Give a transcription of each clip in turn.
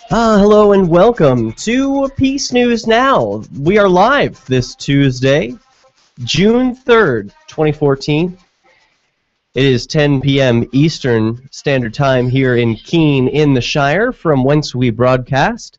Hello and welcome to Peace News Now. We are live this Tuesday, June 3rd, 2014. It is 10 p.m. Eastern Standard Time here in Keene in the Shire, from whence we broadcast.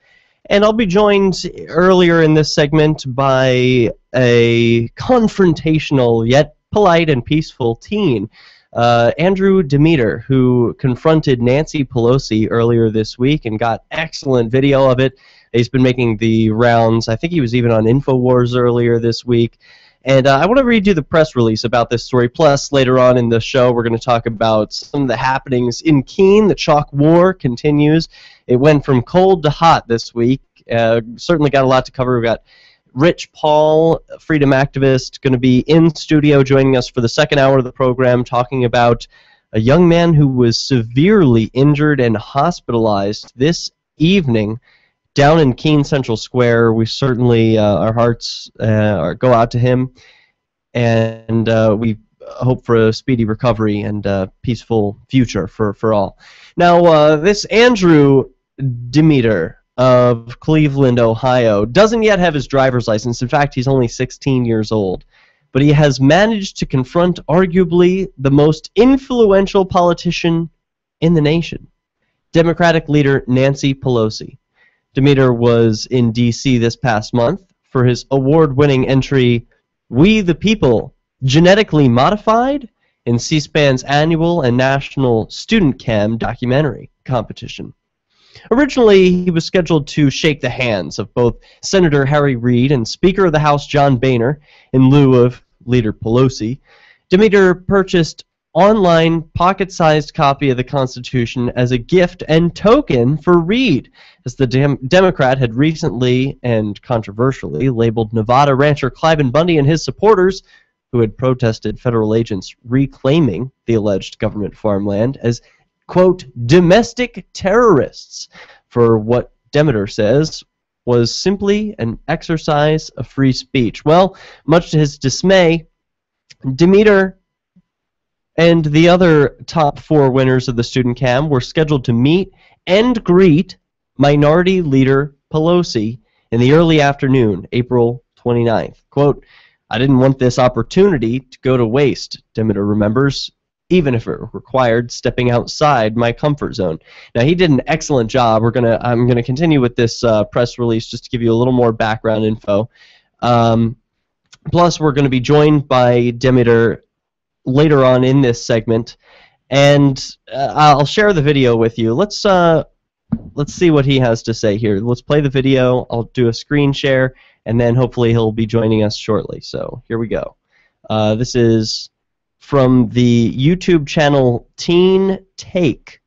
And I'll be joined earlier in this segment by a confrontational yet polite and peaceful teen, Andrew Demeter, who confronted Nancy Pelosi earlier this week and got excellent video of it. He's been making the rounds. I think he was even on InfoWars earlier this week. And I want to read you the press release about this story. Plus, later on in the show, we're going to talk about some of the happenings in Keene. The chalk war continues. It went from cold to hot this week. Certainly got a lot to cover. We've got Rich Paul, freedom activist, going to be in studio joining us for the second hour of the program, talking about a young man who was severely injured and hospitalized this evening down in Keene Central Square. We certainly, our hearts go out to him, and we hope for a speedy recovery and a peaceful future for all. Now, this Andrew Demeter of Cleveland, Ohio, doesn't yet have his driver's license. In fact, he's only 16 years old. But he has managed to confront arguably the most influential politician in the nation, Democratic leader Nancy Pelosi. Demeter was in D.C. this past month for his award-winning entry, We the People, Genetically Modified, in C-SPAN's annual and national Student Cam documentary competition. Originally, he was scheduled to shake the hands of both Senator Harry Reid and Speaker of the House John Boehner in lieu of Leader Pelosi. Demeter purchased online pocket-sized copy of the Constitution as a gift and token for Reid, as the Democrat had recently and controversially labeled Nevada rancher Cliven Bundy and his supporters, who had protested federal agents reclaiming the alleged government farmland, as quote, domestic terrorists, for what Demeter says was simply an exercise of free speech. Well, much to his dismay, Demeter and the other top four winners of the Student Cam were scheduled to meet and greet Minority Leader Pelosi in the early afternoon, April 29th. Quote, I didn't want this opportunity to go to waste, Demeter remembers, even if it required stepping outside my comfort zone. Now, he did an excellent job. I'm gonna continue with this press release just to give you a little more background info. Plus, we're going to be joined by Demeter later on in this segment, and I'll share the video with you. Let's see what he has to say here. Let's play the video. I'll do a screen share, and then hopefully he'll be joining us shortly. So here we go. This is from the YouTube channel Teen Take.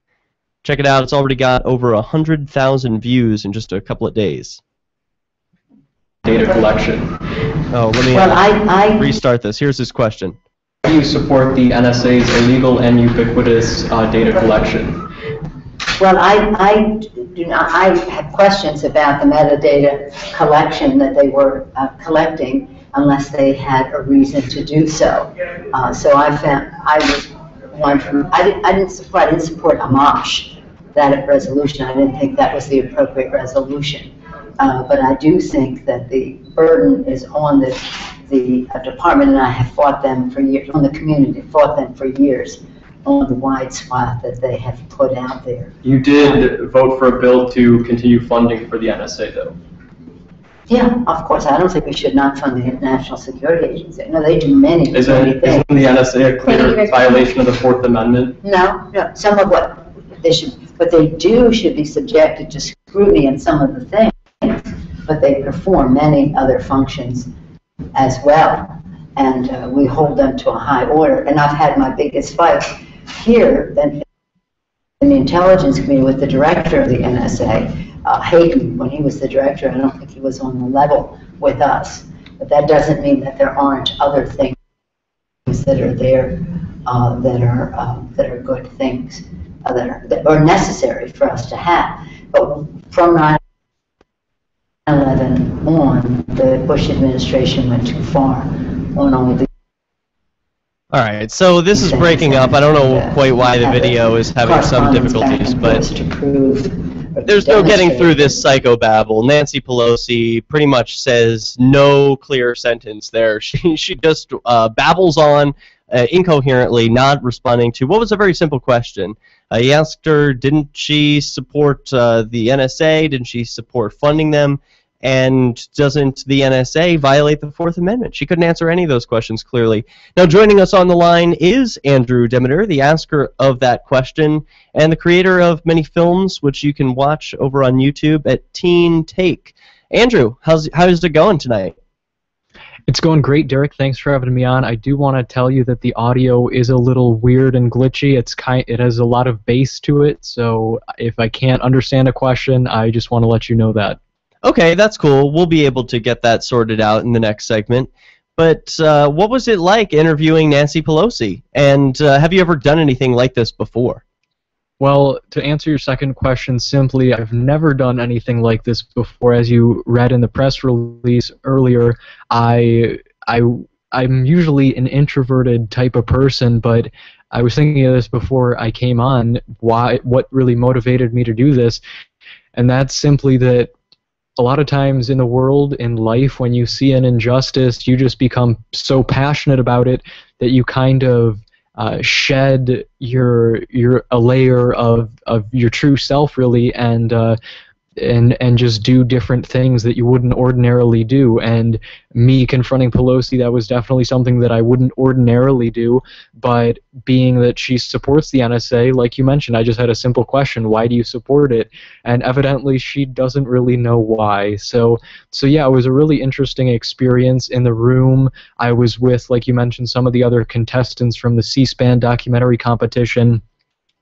Check it out. It's already got over 100,000 views in just a couple of days. Data collection. Oh, let me restart this. Here's his question. Do you support the NSA's illegal and ubiquitous data collection? Well, I do not. I have questions about the metadata collection that they were collecting, unless they had a reason to do so. So I didn't support Amash, that resolution. I didn't think that was the appropriate resolution. But I do think that the burden is on the department, and I have fought them for years, on the community, fought them for years on the wide swath that they have put out there. You did vote for a bill to continue funding for the NSA, though. Yeah, of course. I don't think we should not fund the National Security Agency. No, they do many things. Isn't the NSA a clear violation of the Fourth Amendment? No. Some of what they do should be subjected to scrutiny in some of the things, but they perform many other functions as well, and we hold them to a high order. And I've had my biggest fight here in the intelligence community with the director of the NSA. Hayden, when he was the director, I don't think he was on the level with us. But that doesn't mean that there aren't other things that are there that are good things that are necessary for us to have. But from 9/11 on, the Bush administration went too far on all All right, so this is breaking up. I don't know quite why the video is having some difficulties, but there's no getting through this psychobabble. Nancy Pelosi pretty much says no clear sentence there. She just babbles on incoherently, not responding to what was a very simple question. He asked her, didn't she support the NSA? Didn't she support funding them? And doesn't the NSA violate the Fourth Amendment? She couldn't answer any of those questions clearly. Now, joining us on the line is Andrew Demeter, the asker of that question, and the creator of many films, which you can watch over on YouTube at Teen Take. Andrew, how's it going tonight? It's going great, Derek. Thanks for having me on. I do want to tell you that the audio is a little weird and glitchy. It has a lot of bass to it, so if I can't understand a question, I just want to let you know that. Okay, that's cool. We'll be able to get that sorted out in the next segment. But what was it like interviewing Nancy Pelosi? And have you ever done anything like this before? Well, to answer your second question simply, I've never done anything like this before. As you read in the press release earlier, I'm usually an introverted type of person, but I was thinking of this before I came on, what really motivated me to do this, and that's simply that a lot of times in the world, in life, when you see an injustice, you just become so passionate about it that you kind of shed a layer of your true self, really, and just do different things that you wouldn't ordinarily do. And me confronting Pelosi, that was definitely something that I wouldn't ordinarily do, but being that she supports the NSA, like you mentioned, I just had a simple question, why do you support it? And evidently she doesn't really know why. So yeah, it was a really interesting experience. In the room I was with, like you mentioned, some of the other contestants from the C-SPAN documentary competition.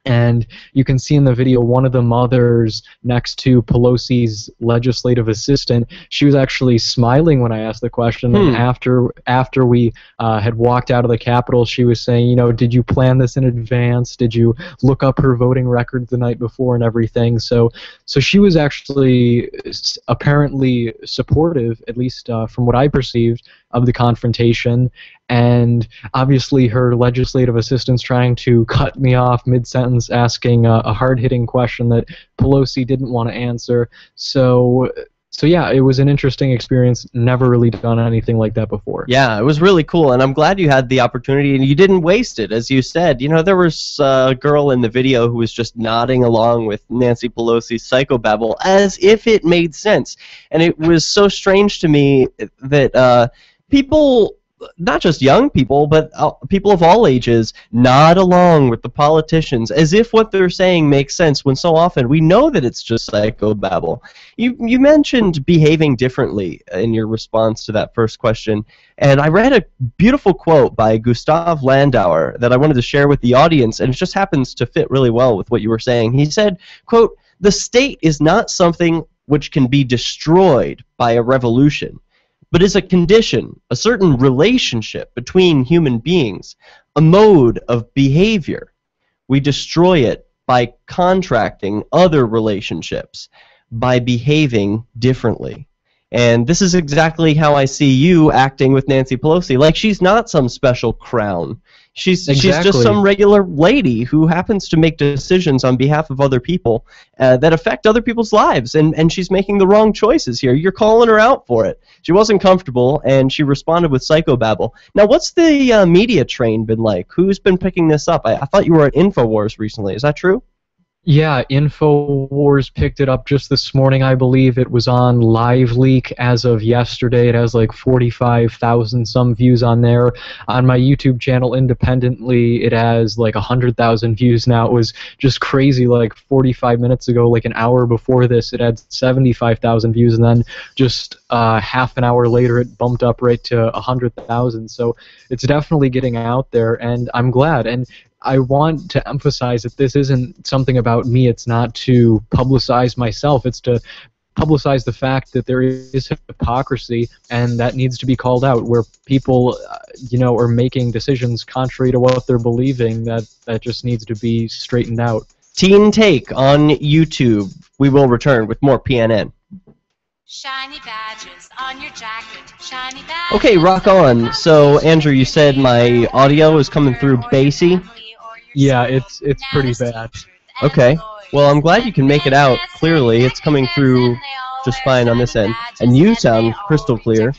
And you can see in the video one of the mothers next to Pelosi's legislative assistant, she was actually smiling when I asked the question. And after we had walked out of the Capitol, she was saying, you know, did you plan this in advance? Did you look up her voting record the night before and everything? So she was actually apparently supportive, at least from what I perceived, of the confrontation. And obviously her legislative assistant's trying to cut me off mid-sentence asking a hard-hitting question that Pelosi didn't want to answer. So yeah, it was an interesting experience. Never really done anything like that before. Yeah, it was really cool, and I'm glad you had the opportunity, and you didn't waste it. As you said, you know, there was a girl in the video who was just nodding along with Nancy Pelosi's psychobabble as if it made sense. And it was so strange to me that people, not just young people, but people of all ages, nod along with the politicians as if what they're saying makes sense, when so often we know that it's just psychobabble. You mentioned behaving differently in your response to that first question, and I read a beautiful quote by Gustav Landauer that I wanted to share with the audience, and it just happens to fit really well with what you were saying. He said, quote, "The state is not something which can be destroyed by a revolution, but is a condition, a certain relationship between human beings, a mode of behavior. We destroy it by contracting other relationships, by behaving differently." And this is exactly how I see you acting with Nancy Pelosi. Like, she's not some special crown. She's just some regular lady who happens to make decisions on behalf of other people that affect other people's lives, and she's making the wrong choices here. You're calling her out for it. She wasn't comfortable, and she responded with psychobabble. Now, what's the media train been like? Who's been picking this up? I thought you were at InfoWars recently. Is that true? Yeah, InfoWars picked it up just this morning, I believe. It was on LiveLeak as of yesterday. It has like 45,000 some views on there. On my YouTube channel independently, it has like 100,000 views now. It was just crazy, like 45 minutes ago, like an hour before this, it had 75,000 views, and then just half an hour later it bumped up right to 100,000. So it's definitely getting out there, and I'm glad. And I want to emphasize that this isn't something about me. It's not to publicize myself. It's to publicize the fact that there is hypocrisy, and that needs to be called out, where people, you know, are making decisions contrary to what they're believing. That just needs to be straightened out. Teen Take on YouTube. We will return with more PNN. Shiny badges on your jacket. Shiny badges. Okay, rock on. So, Andrew, you said my audio is coming through bassy? Yeah, it's pretty bad. Okay. Well, I'm glad you can make it out clearly. It's coming through just fine on this end. And you sound crystal clear.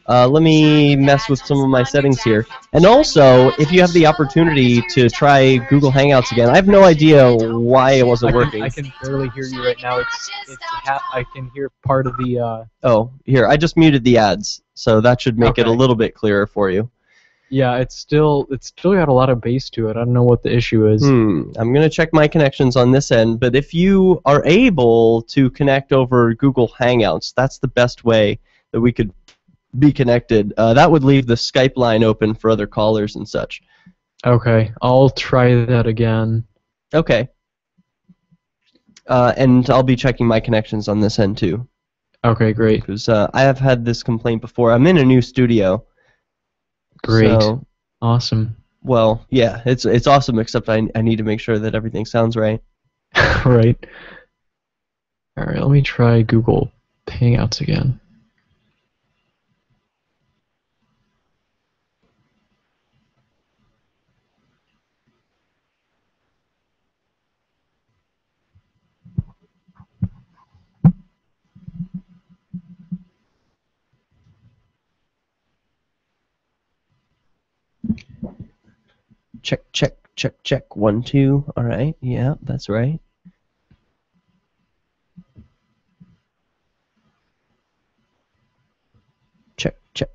Let me mess with some of my settings here. And also, if you have the opportunity to try Google Hangouts again, I have no idea why it wasn't working. I can barely hear you right now. I can hear part of the. Oh, here, I just muted the ads, so that should make it a little bit clearer for you. Yeah, it's still got a lot of bass to it. I don't know what the issue is. I'm gonna check my connections on this end, but if you are able to connect over Google Hangouts, that's the best way that we could be connected. That would leave the Skype line open for other callers and such. Okay, I'll try that again. Okay. And I'll be checking my connections on this end too. Okay, great. Because I have had this complaint before. I'm in a new studio. Great. So, awesome. Well, yeah, it's awesome, except I need to make sure that everything sounds right. Right. Alright, let me try Google Hangouts again. Check, check, check, check. 1, 2. All right. Yeah, that's right. Check, check.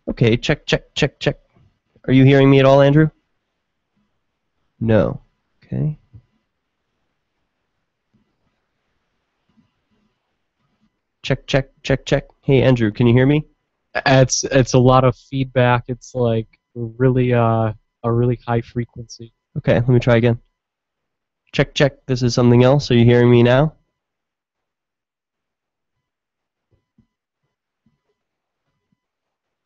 Okay, check, check, check, check. Are you hearing me at all, Andrew? No. Okay. Check, check, check, check. Hey, Andrew, can you hear me? It's a lot of feedback. It's like really a really high frequency. Okay, let me try again. Check, check. This is something else. Are you hearing me now?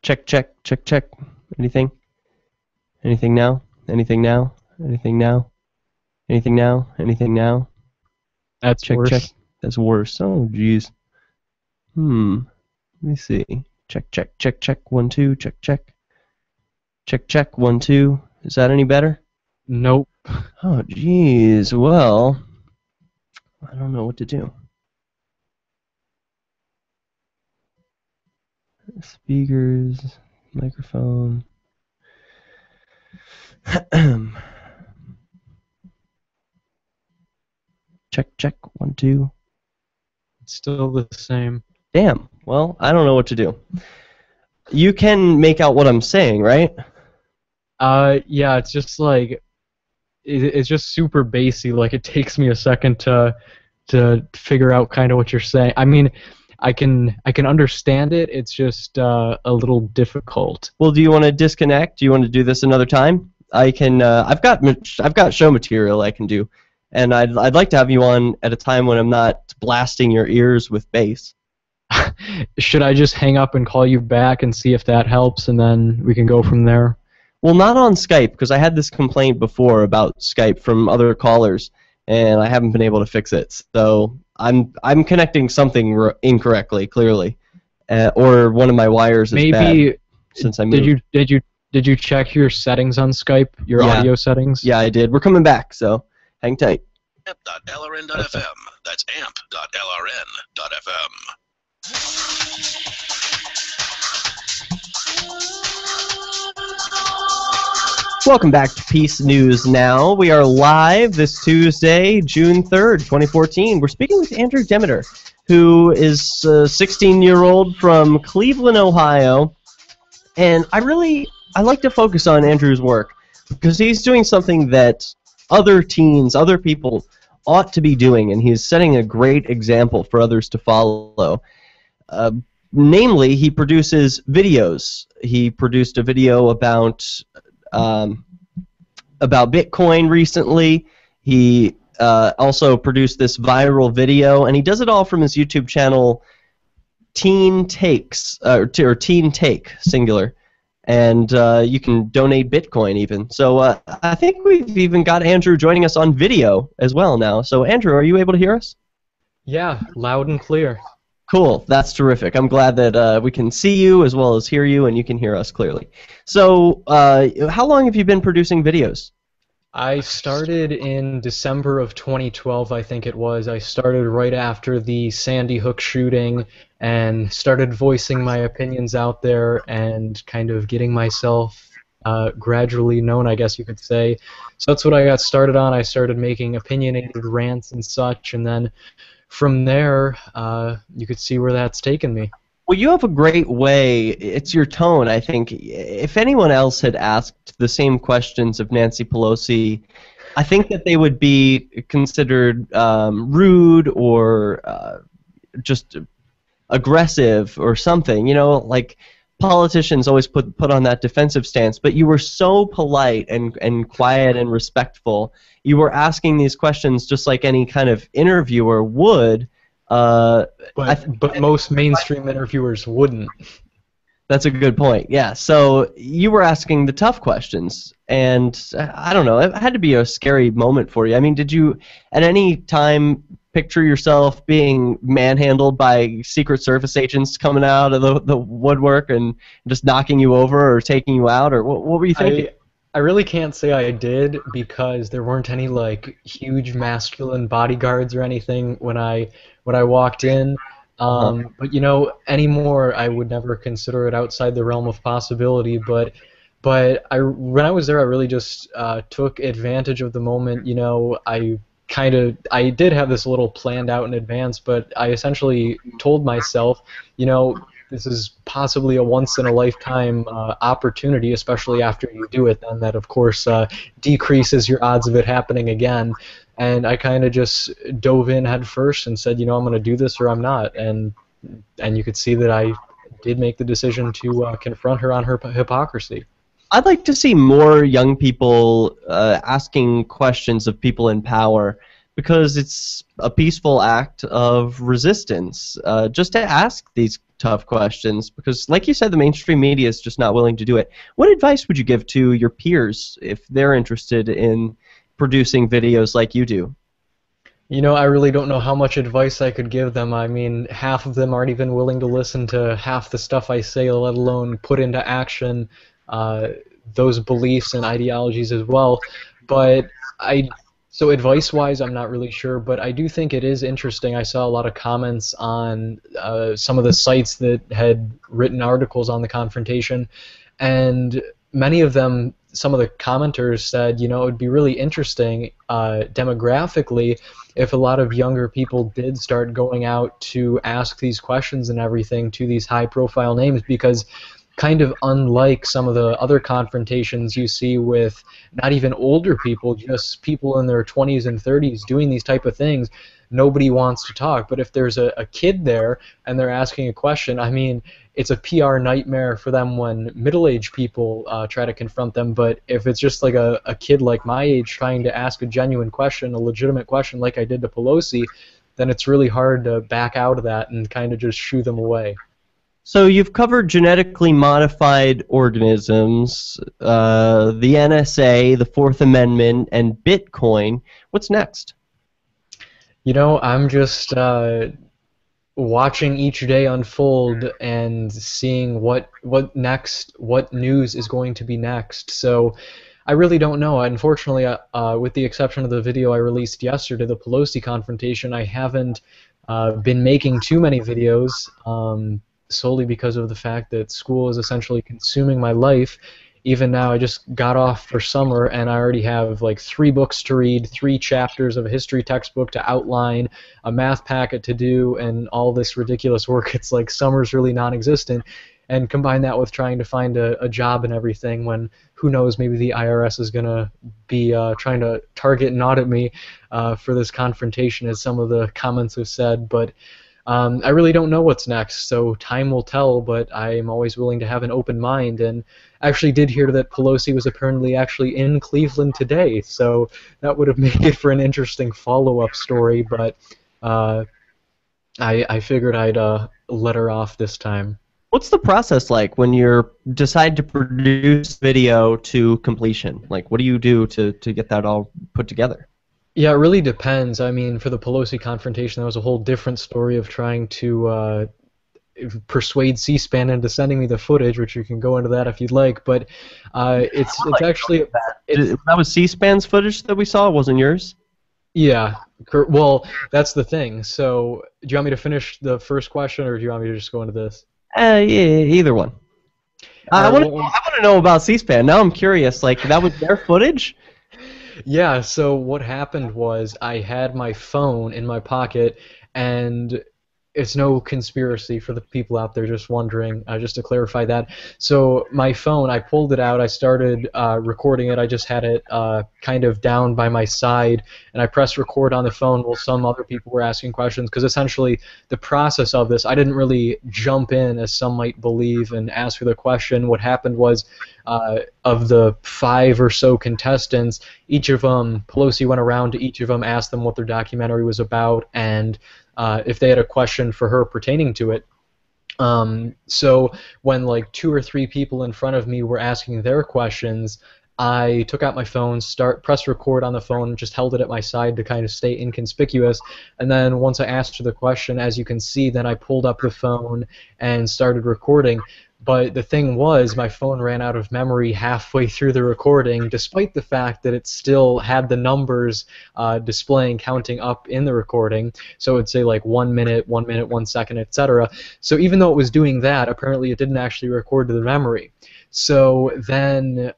Check, check, check, check. Anything? Anything now? Anything now? Anything now? Anything now? Anything now? That's check, worse. check. That's worse. Oh, jeez. Let me see. Check, check, check, check. 1, 2. Check, check. Check, check. 1, 2. Is that any better? Nope. Oh, jeez. Well, I don't know what to do. Speakers, microphone. Check, check. 1, 2. It's still the same. Damn. Well, I don't know what to do. You can make out what I'm saying, right? Yeah, it's just like it's just super bassy. Like it takes me a second to figure out kind of what you're saying. I mean, I can understand it. It's just a little difficult. Well, do you want to disconnect? Do you want to do this another time? I can. I've got show material I can do, and I'd like to have you on at a time when I'm not blasting your ears with bass. Should I just hang up and call you back and see if that helps, and then we can go from there? Well, not on Skype, because I had this complaint before about Skype from other callers, and I haven't been able to fix it. So I'm connecting something incorrectly, clearly, or one of my wires is bad since I moved. Did you check your settings on Skype, your audio settings? Yeah, I did. We're coming back, so hang tight. amp.lrn.fm. That's amp.lrn.fm. Welcome back to Peace News Now. We are live this Tuesday, June 3rd, 2014. We're speaking with Andrew Demeter, who is a 16-year-old from Cleveland, Ohio. And I like to focus on Andrew's work because he's doing something that other teens, other people ought to be doing, and he's setting a great example for others to follow. Namely, he produces videos. He produced a video about Bitcoin recently. He also produced this viral video, and he does it all from his YouTube channel, Teen Takes, or Teen Take, singular. and you can donate Bitcoin even. So I think we've even got Andrew joining us on video as well now. So Andrew, are you able to hear us? Yeah, loud and clear. Cool, that's terrific. I'm glad that we can see you as well as hear you, and you can hear us clearly. So how long have you been producing videos? I started in December of 2012, I think it was. I started right after the Sandy Hook shooting and started voicing my opinions out there and kind of getting myself gradually known, I guess you could say. So that's what I got started on. I started making opinionated rants and such, and then from there, you could see where that's taken me. Well, you have a great way. It's your tone, I think. If anyone else had asked the same questions of Nancy Pelosi, I think that they would be considered rude or just aggressive or something. You know, like politicians always put on that defensive stance. But you were so polite and quiet and respectful. You were asking these questions just like any kind of interviewer would. But most mainstream interviewers wouldn't. That's a good point. Yeah. So you were asking the tough questions, and I don't know. It had to be a scary moment for you. I mean, did you at any time picture yourself being manhandled by Secret Service agents coming out of the woodwork and just knocking you over or taking you out, or what were you thinking? I really can't say I did because there weren't any like huge masculine bodyguards or anything when I walked in. But you know, anymore I would never consider it outside the realm of possibility. But when I was there, I really just took advantage of the moment. You know, I did have this little planned out in advance, but I essentially told myself, you know, this is possibly a once-in-a-lifetime opportunity, especially after you do it, then that, of course, decreases your odds of it happening again. And I kind of just dove in head first and said, you know, I'm going to do this or I'm not. And you could see that I did make the decision to confront her on her hypocrisy. I'd like to see more young people asking questions of people in power, because it's a peaceful act of resistance just to ask these tough questions, because like you said, the mainstream media is just not willing to do it. What advice would you give to your peers if they're interested in producing videos like you do? You know, I really don't know how much advice I could give them. I mean, half of them aren't even willing to listen to half the stuff I say, let alone put into action those beliefs and ideologies as well. But so advice-wise, I'm not really sure, but I do think it is interesting. I saw a lot of comments on some of the sites that had written articles on the confrontation, and many of them, some of the commenters said, you know, it would be really interesting demographically if a lot of younger people did start going out to ask these questions and everything to these high-profile names, because kind of unlike some of the other confrontations you see with not even older people, just people in their 20s and 30s doing these type of things, nobody wants to talk. But if there's a kid there and they're asking a question, I mean, it's a PR nightmare for them when middle-aged people try to confront them. But if it's just like a kid like my age trying to ask a genuine question, a legitimate question like I did to Pelosi, then it's really hard to back out of that and kind of just shoo them away. So you've covered genetically modified organisms, the NSA, the Fourth Amendment, and Bitcoin. What's next? You know, I'm just watching each day unfold and seeing what next, what news is going to be next. So I really don't know. Unfortunately, with the exception of the video I released yesterday, the Pelosi confrontation, I haven't been making too many videos. Solely because of the fact that school is essentially consuming my life. Even now, I just got off for summer, and I already have like 3 books to read, 3 chapters of a history textbook to outline, a math packet to do, and all this ridiculous work. It's like summer's really non-existent. And combine that with trying to find a job and everything, when who knows, maybe the IRS is going to be trying to target and audit me for this confrontation, as some of the comments have said. But I really don't know what's next, so time will tell, but I'm always willing to have an open mind. And I actually did hear that Pelosi was apparently actually in Cleveland today, so that would have made it for an interesting follow-up story, but I figured I'd let her off this time. What's the process like when you decide to produce video to completion? Like, what do you do to get that all put together? Yeah, it really depends. I mean, for the Pelosi confrontation, that was a whole different story of trying to persuade C-SPAN into sending me the footage, which you can go into that if you'd like. But it's actually That was C-SPAN's footage that we saw. It wasn't yours. yeah. Well, that's the thing. So, do you want me to finish the first question, or do you want me to just go into this? Yeah, either one. I Alright, want to know about C-SPAN. Now I'm curious. Like, that was their footage? Yeah, so what happened was I had my phone in my pocket, and it's no conspiracy for the people out there just wondering, just to clarify that. So my phone, I pulled it out, I started recording it, I just had it kind of down by my side, and I pressed record on the phone while some other people were asking questions, because essentially the process of this, I didn't really jump in, as some might believe, and ask the question. What happened was, of the 5 or so contestants, each of them, Pelosi went around to each of them, asked them what their documentary was about, and if they had a question for her pertaining to it. So when like 2 or 3 people in front of me were asking their questions, I took out my phone, pressed record on the phone, just held it at my side to kind of stay inconspicuous, and then once I asked her the question, as you can see, then I pulled up the phone and started recording. But the thing was, my phone ran out of memory halfway through the recording, despite the fact that it still had the numbers displaying, counting up in the recording. So it would say like 1 minute, 1 second, etc. So even though it was doing that, apparently it didn't actually record to the memory. So then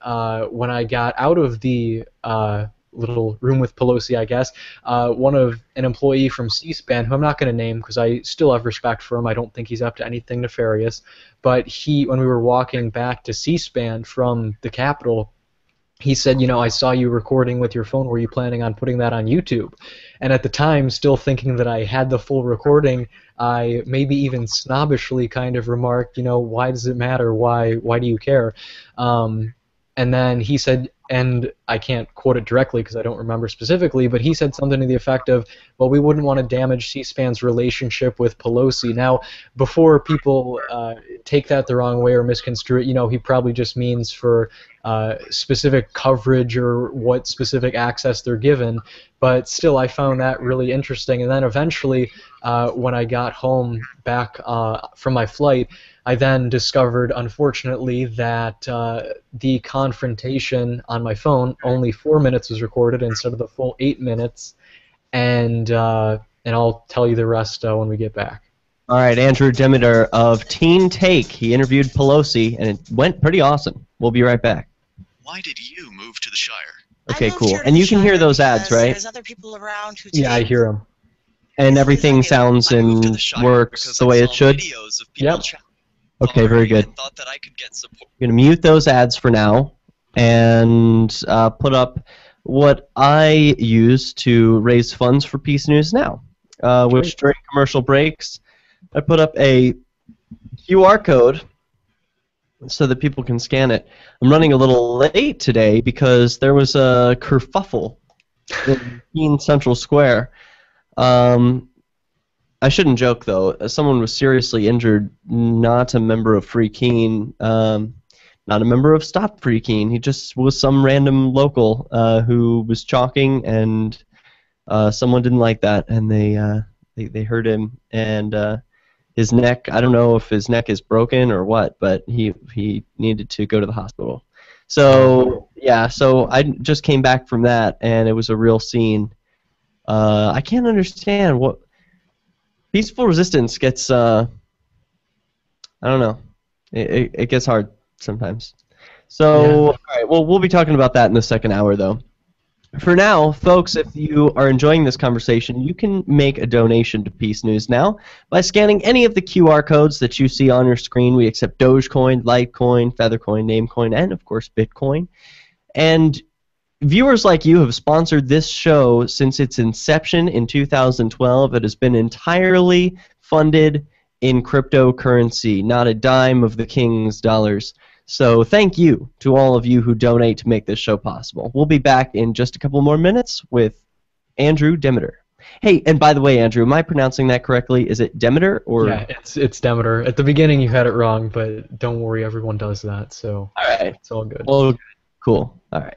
when I got out of the little room with Pelosi, I guess, an employee from C-SPAN, who I'm not going to name because I still have respect for him, I don't think he's up to anything nefarious, but when we were walking back to C-SPAN from the Capitol, he said, you know, I saw you recording with your phone. Were you planning on putting that on YouTube? And at the time, still thinking that I had the full recording, I maybe even snobbishly kind of remarked, you know, why does it matter? Why do you care? And then he said, and I can't quote it directly because I don't remember specifically, but he said something to the effect of, well, we wouldn't want to damage C-SPAN's relationship with Pelosi. Now, before people take that the wrong way or misconstrue it, you know, he probably just means for specific coverage or what specific access they're given. But still, I found that really interesting. And then eventually, when I got home back from my flight, I then discovered, unfortunately, that the confrontation on my phone, only 4 minutes was recorded instead of the full 8 minutes, and I'll tell you the rest when we get back. All right, Andrew Demeter of Teen Take. He interviewed Pelosi, and it went pretty awesome. We'll be right back. Why did you move to the Shire? Okay, cool. And you can hear those ads, right? There's other people around who Yeah, I hear them. And everything sounds and works the way it should? Yep. Okay, very good. Thought that I could get support. I'm going to mute those ads for now and put up what I use to raise funds for Peace News Now, which during commercial breaks, I put up a QR code so that people can scan it. I'm running a little late today because there was a kerfuffle in Keene Central Square. I shouldn't joke, though. Someone was seriously injured, not a member of Free Keene, not a member of Stop Free Keene. He just was some random local who was chalking, and someone didn't like that, and they hurt him, and his neck, I don't know if his neck is broken or what, but he needed to go to the hospital. So, yeah, so I just came back from that, and it was a real scene. I can't understand what... Peaceful resistance gets, I don't know, it gets hard sometimes. So, yeah. All right, well, we'll be talking about that in the second hour, though. For now, folks, if you are enjoying this conversation, you can make a donation to Peace News Now by scanning any of the QR codes that you see on your screen. We accept Dogecoin, Litecoin, Feathercoin, Namecoin, and, of course, Bitcoin. And viewers like you have sponsored this show since its inception in 2012. It has been entirely funded in cryptocurrency, not a dime of the king's dollars. So thank you to all of you who donate to make this show possible. We'll be back in just a couple more minutes with Andrew Demeter. Hey, and by the way, Andrew, am I pronouncing that correctly? Is it Demeter or? Yeah, it's Demeter. At the beginning you had it wrong, but don't worry, everyone does that, so All right. it's all good. Well, cool. All right.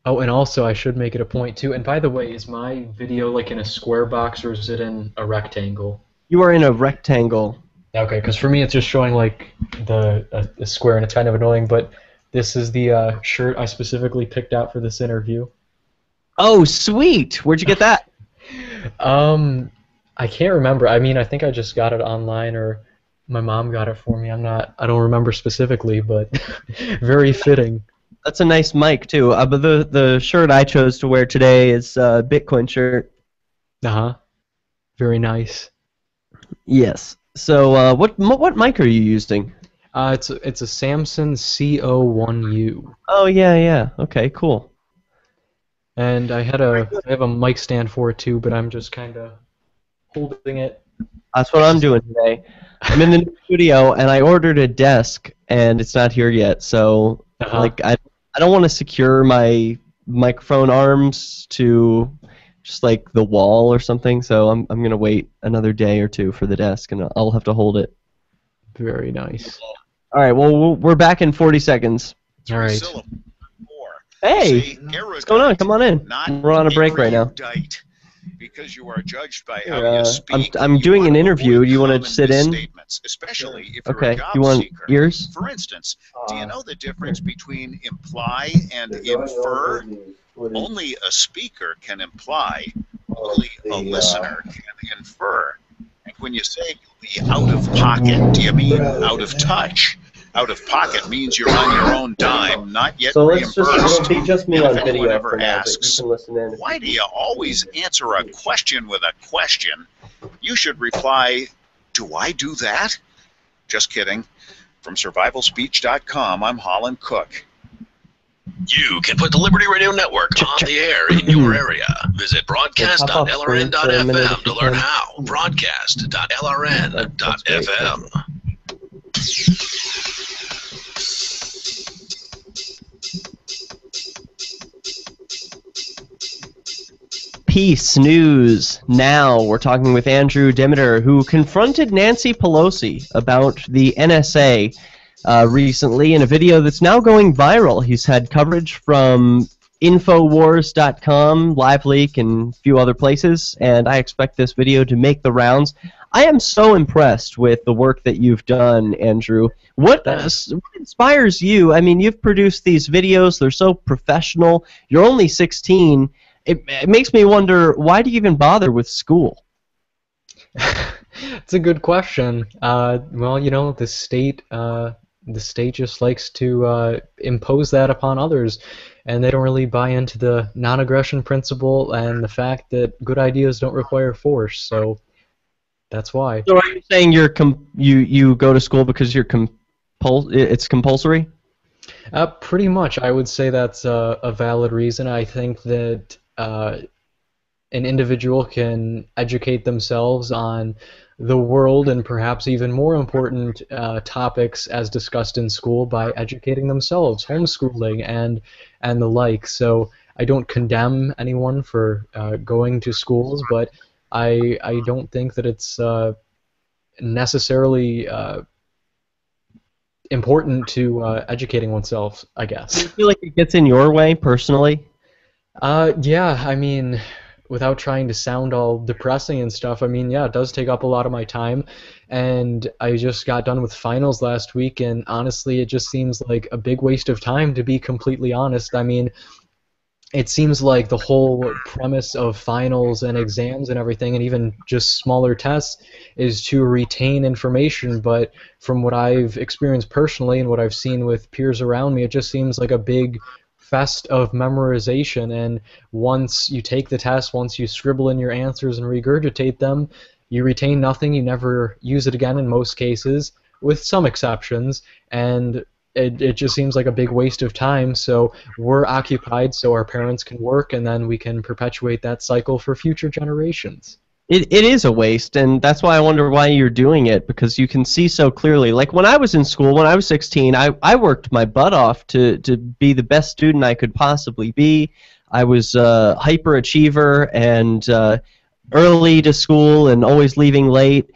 Oh, and also I should make it a point too. And by the way, is my video like in a square box or is it in a rectangle? You are in a rectangle. Okay, because for me it's just showing like the square, and it's kind of annoying. But this is the shirt I specifically picked out for this interview. Oh, sweet! Where'd you get that? I can't remember. I mean, I think I just got it online, or my mom got it for me. I don't remember specifically, but very fitting. That's a nice mic too. But the shirt I chose to wear today is a Bitcoin shirt. Very nice. Yes. So what mic are you using? It's a Samson CO1U. Oh yeah. Okay, cool. And I have a mic stand for it too, but I'm just kind of holding it. That's what I'm doing today. I'm in the new studio, and I ordered a desk, and it's not here yet. So like I don't want to secure my microphone arms to just like the wall or something. So I'm gonna wait another day or two for the desk, and I'll have to hold it. Very nice. All right. Well, we're back in 40 seconds. All right. Hey, what's going on? Come on in. We're on a break right now. Because you are judged by how you speak. I'm doing an interview. Do you want to sit in? Especially if you're okay. a job You want seeker. ears? For instance, do you know the difference between imply and infer? Only a speaker can imply. Only a listener can infer. And when you say you'll be out of pocket, do you mean out of touch? Out of pocket means you're on your own dime, not yet reimbursed. It'll be just me And on if video anyone ever for now, but you asks, can listen in. why do you always answer a question with a question? You should reply, do I do that? Just kidding. From survivalspeech.com, I'm Holland Cook. You can put the Liberty Radio Network on the air in your area. Visit broadcast.lrn.fm to learn how. Broadcast.lrn.fm. Peace News Now. We're talking with Andrew Demeter, who confronted Nancy Pelosi about the NSA recently in a video that's now going viral. He's had coverage from Infowars.com, LiveLeak, and a few other places, and I expect this video to make the rounds. I am so impressed with the work that you've done, Andrew. What inspires you? I mean, you've produced these videos. They're so professional. You're only 16. It makes me wonder, why do you even bother with school? It's a good question. Well, you know, the state just likes to impose that upon others, and they don't really buy into the non-aggression principle and the fact that good ideas don't require force. So that's why. So are you saying you go to school because it's compulsory? Pretty much. I would say that's a valid reason. I think that an individual can educate themselves on the world and perhaps even more important topics as discussed in school by educating themselves, homeschooling and the like. So I don't condemn anyone for going to schools, but I don't think that it's necessarily important to educating oneself, I guess. Do you feel like it gets in your way personally? Yeah, I mean, without trying to sound all depressing and stuff, I mean, yeah, it does take up a lot of my time, and I just got done with finals last week, and honestly, it just seems like a big waste of time, to be completely honest. I mean, it seems like the whole premise of finals and exams and everything, and even just smaller tests, is to retain information, but from what I've experienced personally and what I've seen with peers around me, it just seems like a big fest of memorization, and once you take the test, once you scribble in your answers and regurgitate them, you retain nothing, you never use it again in most cases, with some exceptions, and it just seems like a big waste of time. So we're occupied so our parents can work, and then we can perpetuate that cycle for future generations. It is a waste, and that's why I wonder why you're doing it, because you can see so clearly. Like when I was in school, when I was 16, I worked my butt off to be the best student I could possibly be. I was a hyperachiever, and early to school and always leaving late.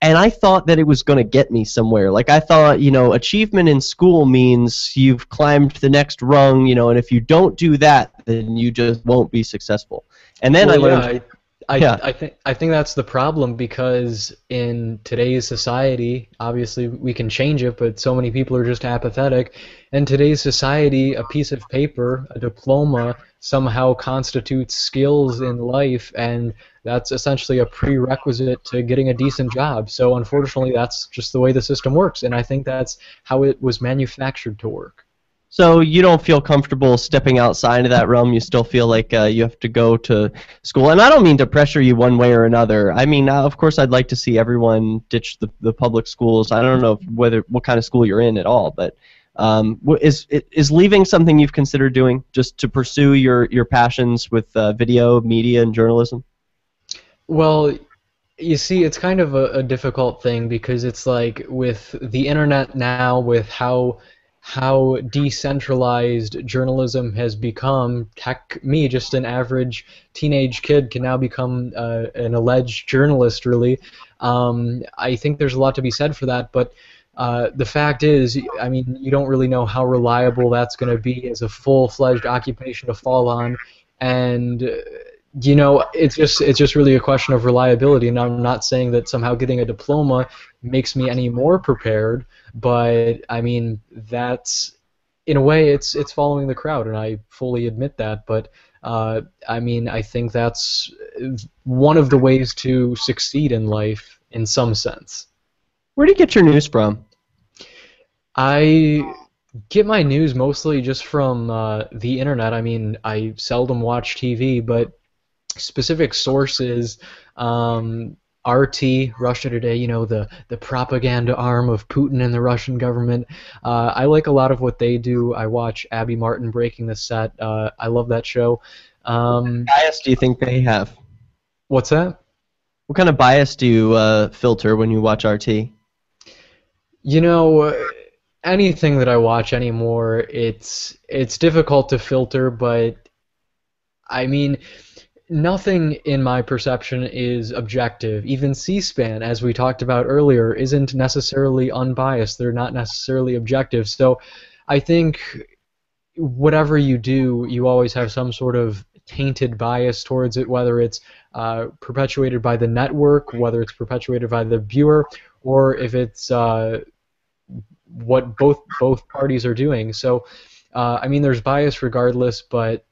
And I thought that it was going to get me somewhere. Like, I thought, achievement in school means you've climbed the next rung, and if you don't do that, then you just won't be successful. And then I learned... I think that's the problem, because in today's society, obviously we can change it, but so many people are just apathetic. In today's society, a piece of paper, a diploma, somehow constitutes skills in life, and that's essentially a prerequisite to getting a decent job. So unfortunately, that's just the way the system works, and I think that's how it was manufactured to work. So you don't feel comfortable stepping outside of that realm? You still feel like you have to go to school? And I don't mean to pressure you one way or another. I mean, of course, I'd like to see everyone ditch the public schools. I don't know what kind of school you're in at all, but is leaving something you've considered doing just to pursue your passions with video, media, and journalism? Well, you see, it's kind of a difficult thing, because it's like with the internet now, with how decentralized journalism has become. Heck, me, just an average teenage kid, can now become an alleged journalist, really. I think there's a lot to be said for that, but the fact is, I mean, you don't really know how reliable that's going to be as a full-fledged occupation to fall on, and it's just really a question of reliability. And I'm not saying that somehow getting a diploma makes me any more prepared, but I mean, that's, in a way, it's following the crowd, and I fully admit that. But I mean, I think that's one of the ways to succeed in life, in some sense. Where do you get your news from? I get my news mostly just from the internet. I mean, I seldom watch TV, but specific sources, RT, Russia Today, the propaganda arm of Putin and the Russian government. I like a lot of what they do. I watch Abby Martin Breaking the Set. I love that show. What bias do you think they have? What's that? What kind of bias do you filter when you watch RT? Anything that I watch anymore, it's difficult to filter, but I mean, nothing in my perception is objective. Even C-SPAN, as we talked about earlier, isn't necessarily unbiased. They're not necessarily objective. So I think whatever you do, you always have some sort of tainted bias towards it, whether it's perpetuated by the network, whether it's perpetuated by the viewer, or if it's what both parties are doing. So, I mean, there's bias regardless, but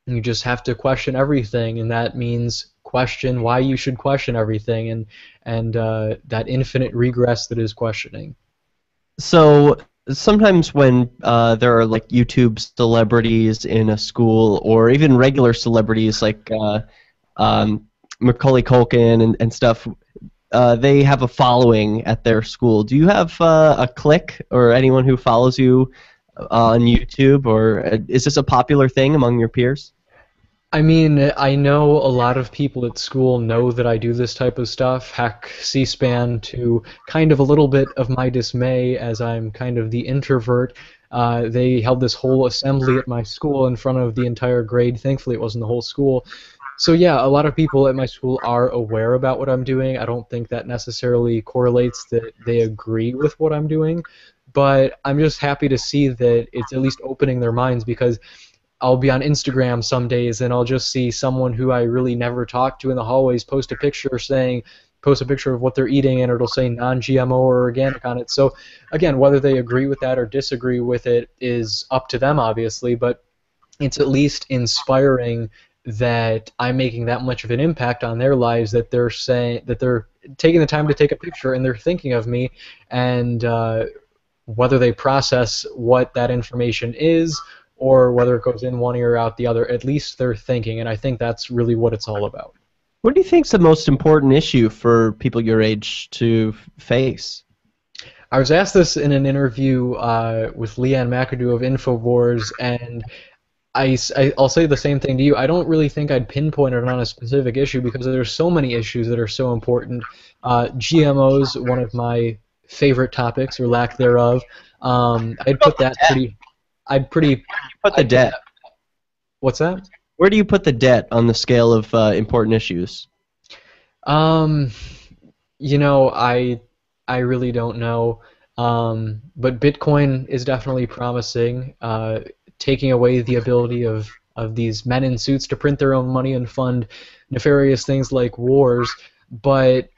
you just have to question everything, and that means question why you should question everything, and that infinite regress that is questioning. So sometimes when there are like YouTube celebrities in a school, or even regular celebrities like Macaulay Culkin and stuff, they have a following at their school. Do you have a clique or anyone who follows you on YouTube, or is this a popular thing among your peers? I mean, I know a lot of people at school know that I do this type of stuff. Heck, C-SPAN, to kind of a little bit of my dismay, as I'm kind of the introvert, they held this whole assembly at my school in front of the entire grade. Thankfully, it wasn't the whole school. So yeah, a lot of people at my school are aware about what I'm doing. I don't think that necessarily correlates that they agree with what I'm doing, but I'm just happy to see that it's at least opening their minds, because I'll be on Instagram some days and I'll just see someone who I really never talked to in the hallways post a picture of what they're eating, and it'll say non-GMO or organic on it. So again, whether they agree with that or disagree with it is up to them, obviously, but it's at least inspiring that I'm making that much of an impact on their lives, that they're saying that they're taking the time to take a picture and they're thinking of me, and whether they process what that information is or whether it goes in one ear out the other, at least they're thinking, and I think that's really what it's all about. What do you think is the most important issue for people your age to face? I was asked this in an interview with Leanne McAdoo of Infowars, and I'll say the same thing to you. I don't really think I'd pinpoint it on a specific issue, because there's so many issues that are so important. GMOs, one of my favorite topics, or lack thereof. I'd put that pretty... Put the debt. What's that? Where do you put the debt on the scale of important issues? Um, you know, I really don't know. But Bitcoin is definitely promising, taking away the ability of these men in suits to print their own money and fund nefarious things like wars. But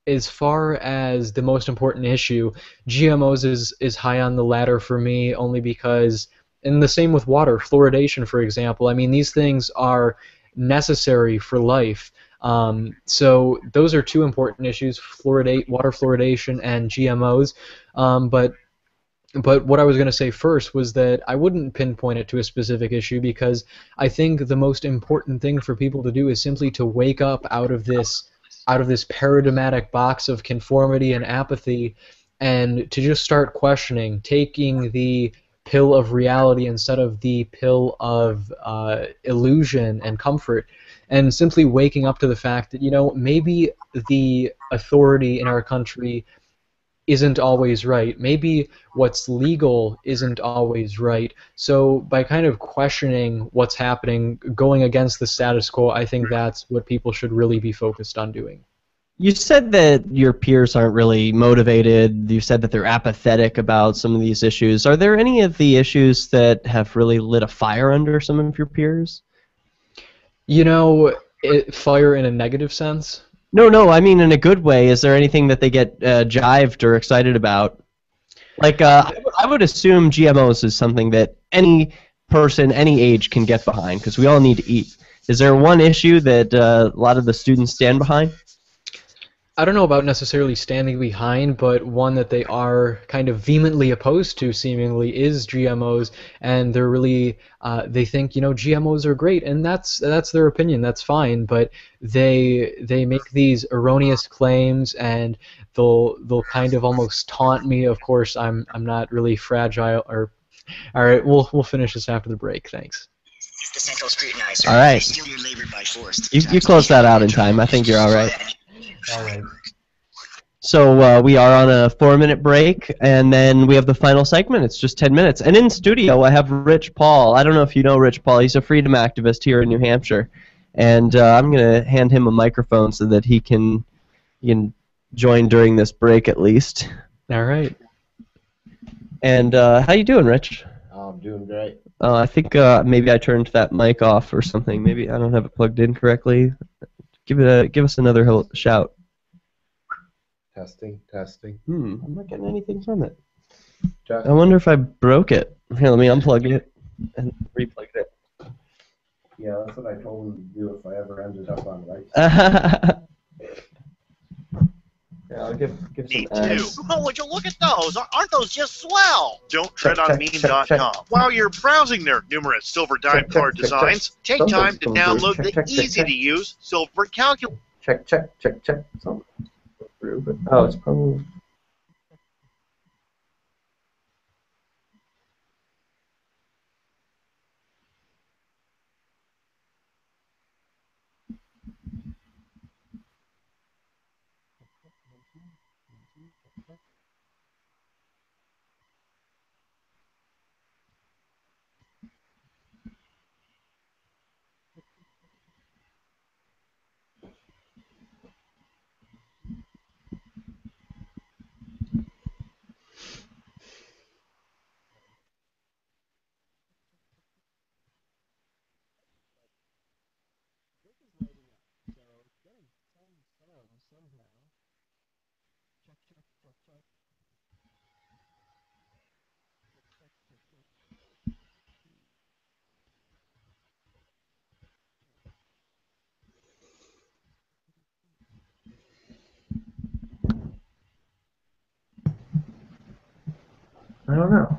as far as the most important issue, GMOs is high on the ladder for me only because, and the same with water, fluoridation, for example. I mean, these things are necessary for life. So those are two important issues: water fluoridation, and GMOs. But what I was going to say first was that I wouldn't pinpoint it to a specific issue because I think the most important thing for people to do is simply to wake up out of this paradigmatic box of conformity and apathy and to just start questioning, taking the pill of reality instead of the pill of illusion and comfort, and simply waking up to the fact that, you know, maybe the authority in our country isn't always right. Maybe what's legal isn't always right. So by kind of questioning what's happening, going against the status quo, I think that's what people should really be focused on doing. You said that your peers aren't really motivated. You said that they're apathetic about some of these issues. Are there any of the issues that have really lit a fire under some of your peers? You know, fire in a negative sense? No, I mean in a good way. Is there anything that they get jived or excited about? Like, I would assume GMOs is something that any person, any age can get behind, because we all need to eat. Is there one issue that a lot of the students stand behind? I don't know about necessarily standing behind, but one that they are kind of vehemently opposed to, seemingly, is GMOs, and they're really they think, you know, GMOs are great, and that's their opinion. That's fine, but they make these erroneous claims, and they'll kind of almost taunt me. Of course, I'm not really fragile. Or all right, we'll finish this after the break. Thanks. The central scrutinizer. All right. Steal your labor by force. You close that out in time. I think you're all right. All right. So we are on a 4-minute break, and then we have the final segment. It's just 10 minutes. And in studio, I have Rich Paul. I don't know if you know Rich Paul. He's a freedom activist here in New Hampshire. And I'm going to hand him a microphone so that he can join during this break at least. All right. And how you doing, Rich? I'm doing great. I think maybe I turned that mic off or something. Maybe I don't have it plugged in correctly. Give us another shout. Testing. I'm not getting anything from it. Just, I wonder if I broke it. Here, let me unplug it and replug it. yeah, that's what I told him to do if I ever ended up on right. Yeah, I'll give Me some too. ads. Oh, would you look at those? Aren't those just swell? Don't tread Check, on check, meme.com. check. While you're browsing their numerous silver dime Check, card check, check, designs, take Something's time to come through. download Check, the check, check, easy-to-use silver calculator. Check. Something through, but Oh, it's probably. I don't know.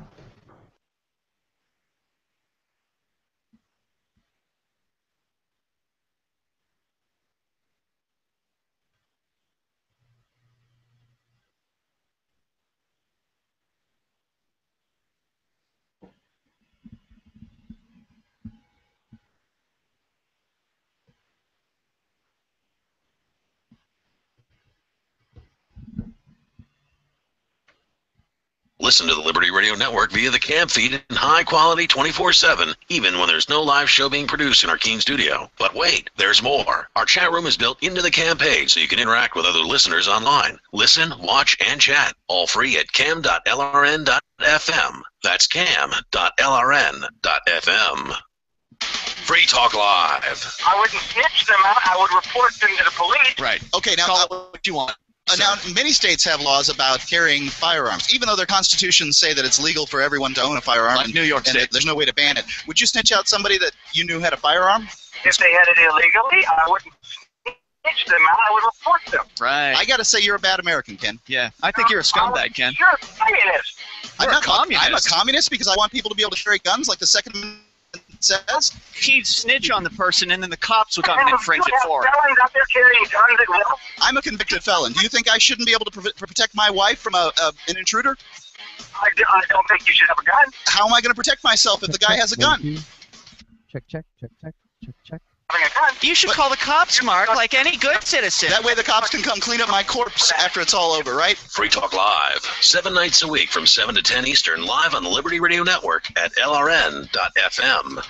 Listen to the Liberty Radio Network via the cam feed in high quality 24/7, even when there's no live show being produced in our Keene studio. But wait, there's more. Our chat room is built into the cam page so you can interact with other listeners online. Listen, watch, and chat. All free at cam.lrn.fm. That's cam.lrn.fm. Free Talk Live. I wouldn't snitch them out. I would report them to the police. Right. Okay, now, Call it what you want. now, many states have laws about carrying firearms, even though their constitutions say that it's legal for everyone to own a firearm. Like New York and State. there's no way to ban it. Would you snitch out somebody that you knew had a firearm? If they had it illegally, I wouldn't snitch them out. I would report them. Right. I got to say, you're a bad American, Ken. Yeah, I think you're a scumbag, Ken. You're a communist. I'm You're a not communist. I'm a communist because I want people to be able to carry guns like the Second Amendment says. He'd snitch on the person, and then the cops would come and infringe it for him. Felons out there carrying guns at will. I'm a convicted felon. Do you think I shouldn't be able to protect my wife from an intruder? I don't think you should have a gun. How am I going to protect myself if the guy has a gun? Check, check, check, check, check, check. Having a gun. You should call the cops, Mark, like any good citizen. That way the cops can come clean up my corpse after it's all over, right? Free Talk Live, 7 nights a week from 7 to 10 Eastern, live on the Liberty Radio Network at lrn.fm.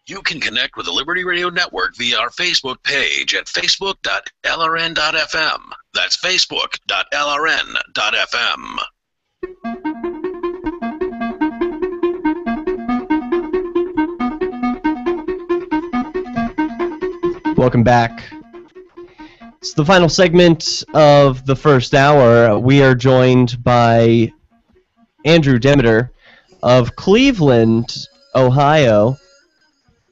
You can connect with the Liberty Radio Network via our Facebook page at facebook.lrn.fm. That's facebook.lrn.fm. Welcome back. It's the final segment of the first hour. We are joined by Andrew Demeter of Cleveland, Ohio.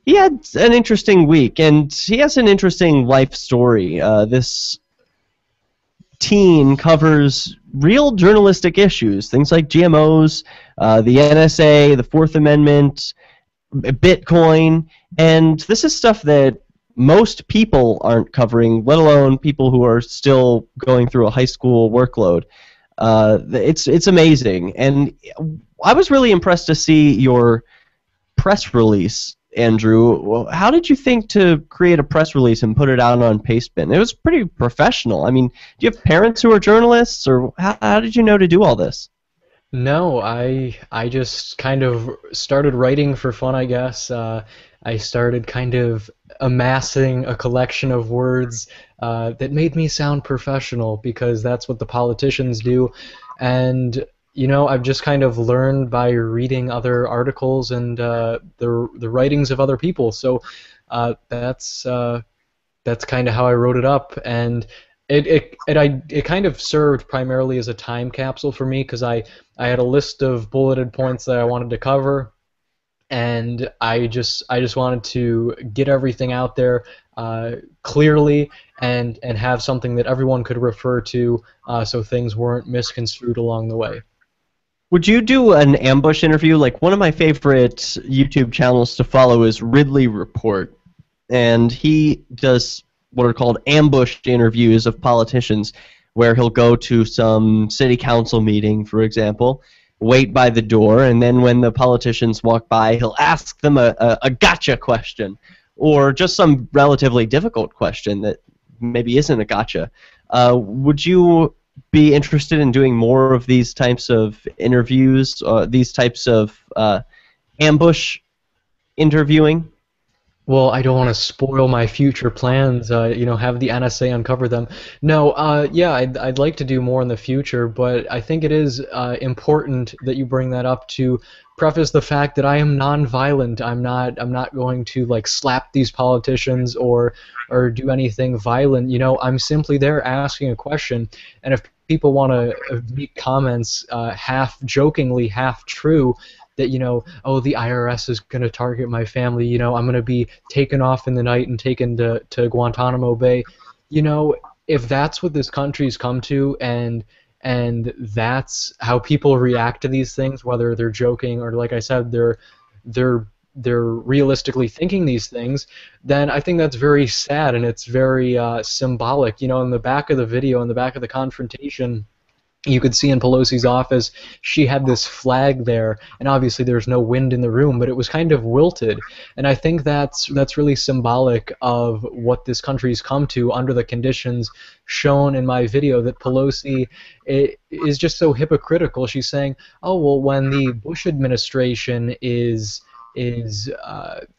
He had an interesting week, and he has an interesting life story. This teen covers real journalistic issues, things like GMOs, the NSA, the Fourth Amendment, Bitcoin, and this is stuff that most people aren't covering, let alone people who are still going through a high school workload. It's amazing, and I was really impressed to see your press release, Andrew. How did you think to create a press release and put it out on Pastebin? It was pretty professional. I mean, do you have parents who are journalists, or how did you know to do all this? No, I just kind of started writing for fun, I guess. I started kind of amassing a collection of words that made me sound professional, because that's what the politicians do. And you know, I've just kind of learned by reading other articles and the writings of other people. So that's kind of how I wrote it up, and it kind of served primarily as a time capsule for me, because I had a list of bulleted points that I wanted to cover, and I just wanted to get everything out there clearly and have something that everyone could refer to, so things weren't misconstrued along the way. Would you do an ambush interview? Like, one of my favorite YouTube channels to follow is Ridley Report, and he does what are called ambush interviews of politicians, where he'll go to some city council meeting, for example, wait by the door, and then when the politicians walk by, he'll ask them a gotcha question, or just some relatively difficult question that maybe isn't a gotcha. Would you be interested in doing more of these types of interviews, these types of ambush interviewing? Well, I don't want to spoil my future plans, you know, have the NSA uncover them. No, yeah, I'd like to do more in the future, but I think it is important that you bring that up to preface the fact that I am non-violent. I'm not going to like slap these politicians or do anything violent. You know, I'm simply there asking a question, and if people want to make comments half jokingly, half true, that, you know, oh, the IRS is going to target my family, you know, I'm going to be taken off in the night and taken to Guantanamo Bay. You know, if that's what this country's come to, and that's how people react to these things, whether they're joking or, like I said, they're realistically thinking these things, then I think that's very sad, and it's very symbolic. You know, in the back of the video, in the back of the confrontation, You could see in Pelosi's office, she had this flag there, and obviously there's no wind in the room, but it was kind of wilted. And I think that's really symbolic of what this country's come to under the conditions shown in my video, that Pelosi is just so hypocritical. She's saying, oh, well, when the Bush administration is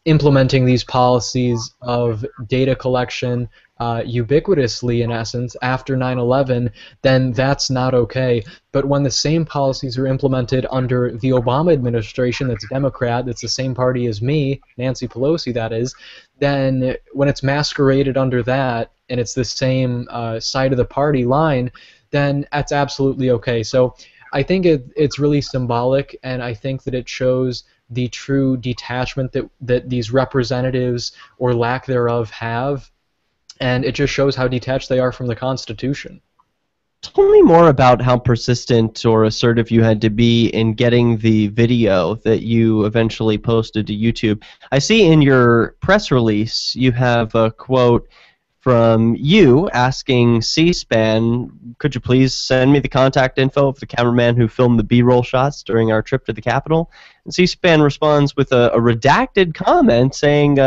implementing these policies of data collection ubiquitously, in essence, after 9/11, then that's not okay. But when the same policies are implemented under the Obama administration, that's Democrat, that's the same party as me, Nancy Pelosi, that is, then when it's masqueraded under that, and it's the same side of the party line, then that's absolutely okay. So I think it's really symbolic, and I think that it shows the true detachment that these representatives, or lack thereof, have, and it just shows how detached they are from the Constitution. Tell me more about how persistent or assertive you had to be in getting the video that you eventually posted to YouTube. I see in your press release you have a quote from you asking C-SPAN, could you please send me the contact info of the cameraman who filmed the B-roll shots during our trip to the Capitol? And C-SPAN responds with a redacted comment saying,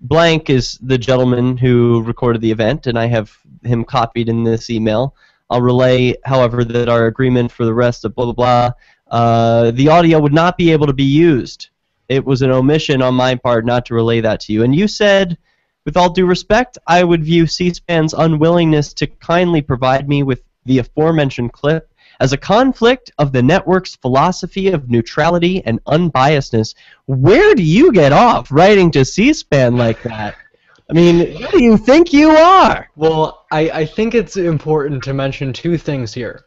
blank is the gentleman who recorded the event, and I have him copied in this email. I'll relay, however, that our agreement for the rest of blah, blah, blah, the audio would not be able to be used. It was an omission on my part not to relay that to you. And you said, with all due respect, I would view C-SPAN's unwillingness to kindly provide me with the aforementioned clip as a conflict of the network's philosophy of neutrality and unbiasedness. Where do you get off writing to C-SPAN like that? I mean, who do you think you are? Well, I think it's important to mention two things here.